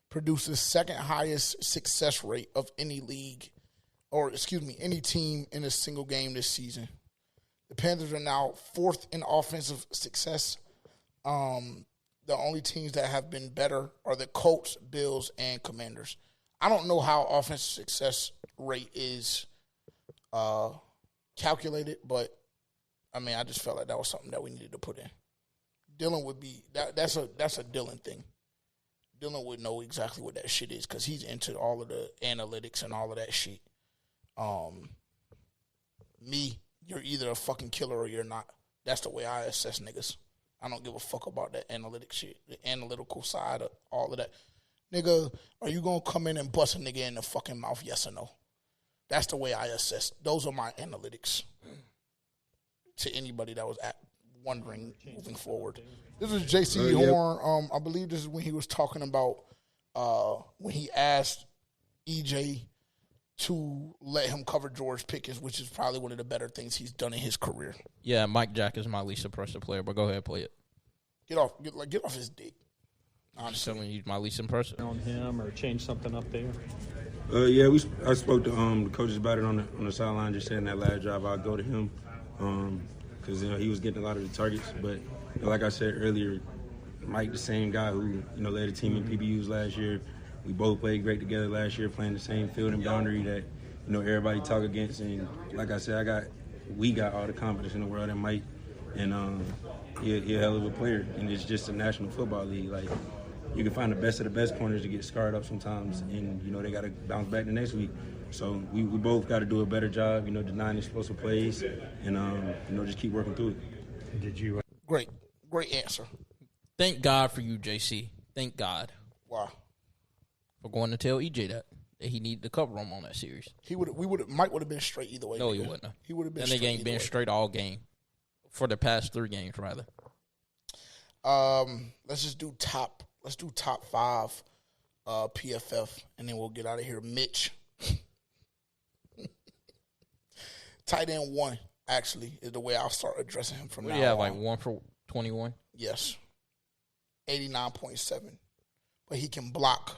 S2: produces second highest success rate of any league, any team in a single game this season. The Panthers are now fourth in offensive success. The only teams that have been better are the Colts, Bills, and Commanders. I don't know how offensive success rate is calculated, but I mean, I just felt like that was something that we needed to put in. Dylan would be that's a Dylan thing. Dylan would know exactly what that shit is because he's into all of the analytics and all of that shit. Me, you're either a fucking killer or you're not. That's the way I assess niggas. I don't give a fuck about that analytic shit, the analytical side of all of that. Nigga, are you going to come in and bust a nigga in the fucking mouth, yes or no? That's the way I assess. Those are my analytics to anybody that was wondering moving forward. This is J.C. Horn. I believe this is when he was talking about when he asked EJ to let him cover George Pickens, which is probably one of the better things he's done in his career.
S5: Yeah, Mike Jack is my least impressive player, but go ahead, play it.
S2: Get off his dick.
S5: I'm just telling you, my least impressive.
S8: On him or change something up there?
S9: Yeah, I spoke to the coaches about it on the sideline, just saying that last drive I'll go to him because he was getting a lot of the targets. But like I said earlier, Mike, the same guy who led the team in PBUs last year. We both played great together last year, playing the same field and boundary that everybody talk against. And like I said, we got all the confidence in the world in Mike, and he's a hell of a player. And it's just a National Football League. Like, you can find the best of the best corners to get scarred up sometimes, and they got to bounce back the next week. So we both got to do a better job, denying explosive plays, and just keep working through it.
S8: Did you?
S2: Great answer.
S5: Thank God for you, JC. Thank God.
S2: Wow.
S5: For going to tell EJ that he needed to cover him on that series.
S2: Mike would have been straight either way.
S5: No, he wouldn't have.
S2: He would have been.
S5: That nigga ain't been straight all game for the past 3 games, rather.
S2: Let's just do top. Let's do top 5 PFF, and then we'll get out of here. Mitch, tight end 1, actually, is the way I'll start addressing him from now on.
S5: Yeah, like 1 for 21.
S2: Yes, 89.7, but he can block.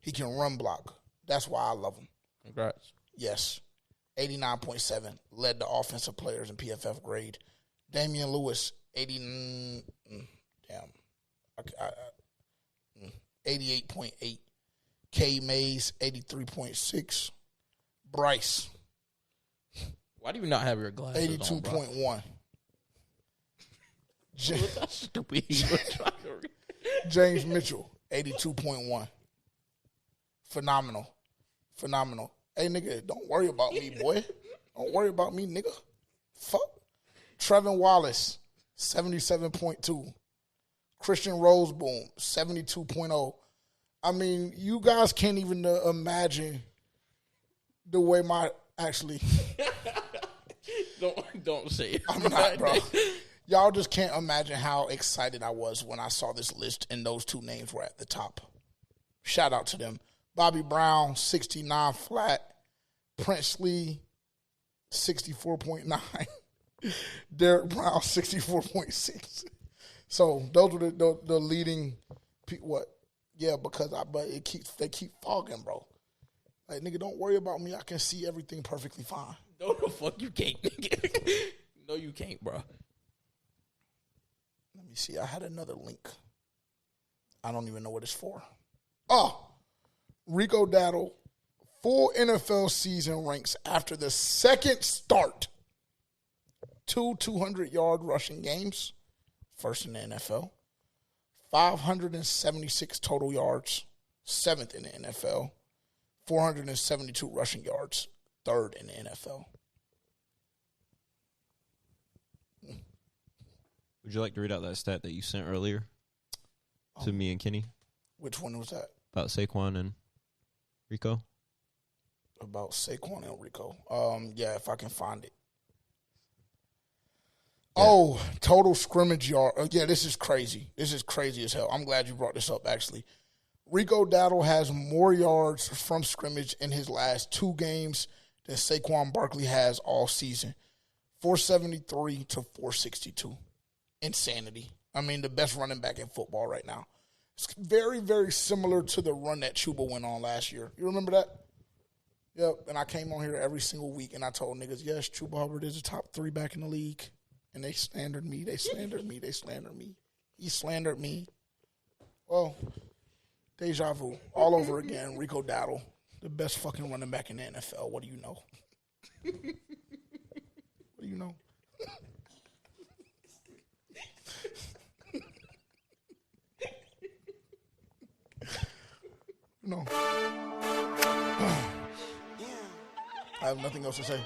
S2: He can run block. That's why I love him.
S5: Congrats.
S2: Yes, 89.7, led the offensive players in PFF grade. Damian Lewis, 88.8. K. Mays, 83.6. Bryce,
S5: Why do you not have your glasses
S2: 82.1.
S5: Stupid.
S2: James Mitchell, 82.1. Phenomenal. Hey, nigga, don't worry about me, boy. Don't worry about me, nigga. Fuck. Trevin Wallace, 77.2. Christian Roseboom, 72.0. I mean, you guys can't even imagine the way
S5: Don't say it.
S2: I'm not, bro. Y'all just can't imagine how excited I was when I saw this list and those 2 names were at the top. Shout out to them. Bobby Brown, 69 flat. Prince Lee, 64.9. Derek Brown, 64.6. So those were the leading. What? Yeah, but they keep fogging, bro. Like, nigga, don't worry about me. I can see everything perfectly fine.
S5: No, the fuck you can't, nigga. No, you can't, bro.
S2: Let me see. I had another link. I don't even know what it's for. Oh, Rico Dowdle, full NFL season ranks after the second start. 2 200-yard rushing games, first in the NFL. 576 total yards, 7th in the NFL. 472 rushing yards, 3rd in the NFL.
S6: Would you like to read out that stat that you sent earlier to me and Kenny?
S2: Which one was that?
S6: About Saquon and Rico?
S2: About Saquon and Rico. Yeah, if I can find it. Yeah. Oh, total scrimmage yard. Yeah, this is crazy. This is crazy as hell. I'm glad you brought this up, actually. Rico Dowdle has more yards from scrimmage in his last 2 games than Saquon Barkley has all season. 473 to 462. Insanity. I mean, the best running back in football right now. It's very, very similar to the run that Chuba went on last year. You remember that? Yep. And I came on here every single week and I told niggas, yes, Chuba Hubbard is the top 3 back in the league. And they slandered me. He slandered me. Well, deja vu. All over again. Rico Dowdle, the best fucking running back in the NFL. What do you know? What do you know? No. I have nothing else to say.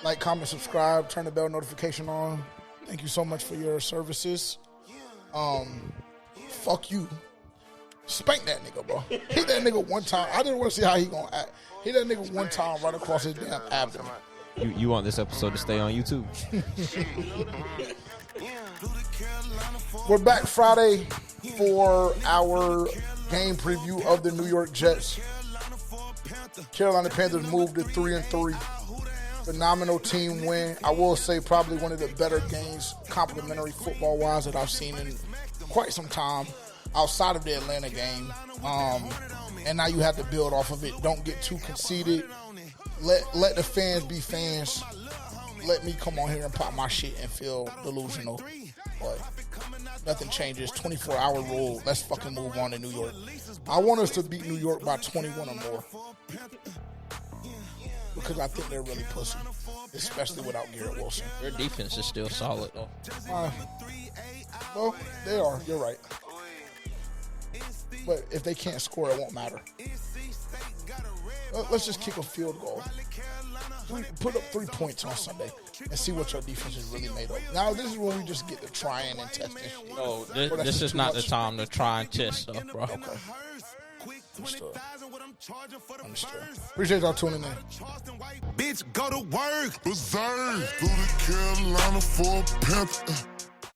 S2: Like, comment, subscribe, turn the bell notification on. Thank you so much for your services. Fuck you. Spank that nigga, bro. Hit that nigga one time. I didn't want to see how he gonna act. Hit that nigga one time right across his damn abdomen.
S6: You want this episode to stay on YouTube?
S2: We're back Friday for our game preview of the New York Jets. Carolina Panthers moved to 3-3. Phenomenal team win. I will say probably one of the better games, complimentary football-wise, that I've seen in quite some time outside of the Atlanta game. And now you have to build off of it. Don't get too conceited. Let the fans be fans. Let me come on here and pop my shit and feel delusional. But nothing changes. 24-hour rule. Let's fucking move on to New York. I want us to beat New York by 21 or more. Because I think they're really pussy. Especially without Garrett Wilson.
S5: Their defense is still solid, though.
S2: Well, they are. You're right. But if they can't score, it won't matter. Let's just kick a field goal. Put up 3 points on Sunday and see what your defense is really made of. Now, this is when we just get to trying and testing shit.
S5: No, this is not the time to try and test stuff, bro.
S2: Okay. Understood. Appreciate y'all tuning in.
S3: Bitch, go to work.
S7: Berserk. Go to Carolina for a Panther.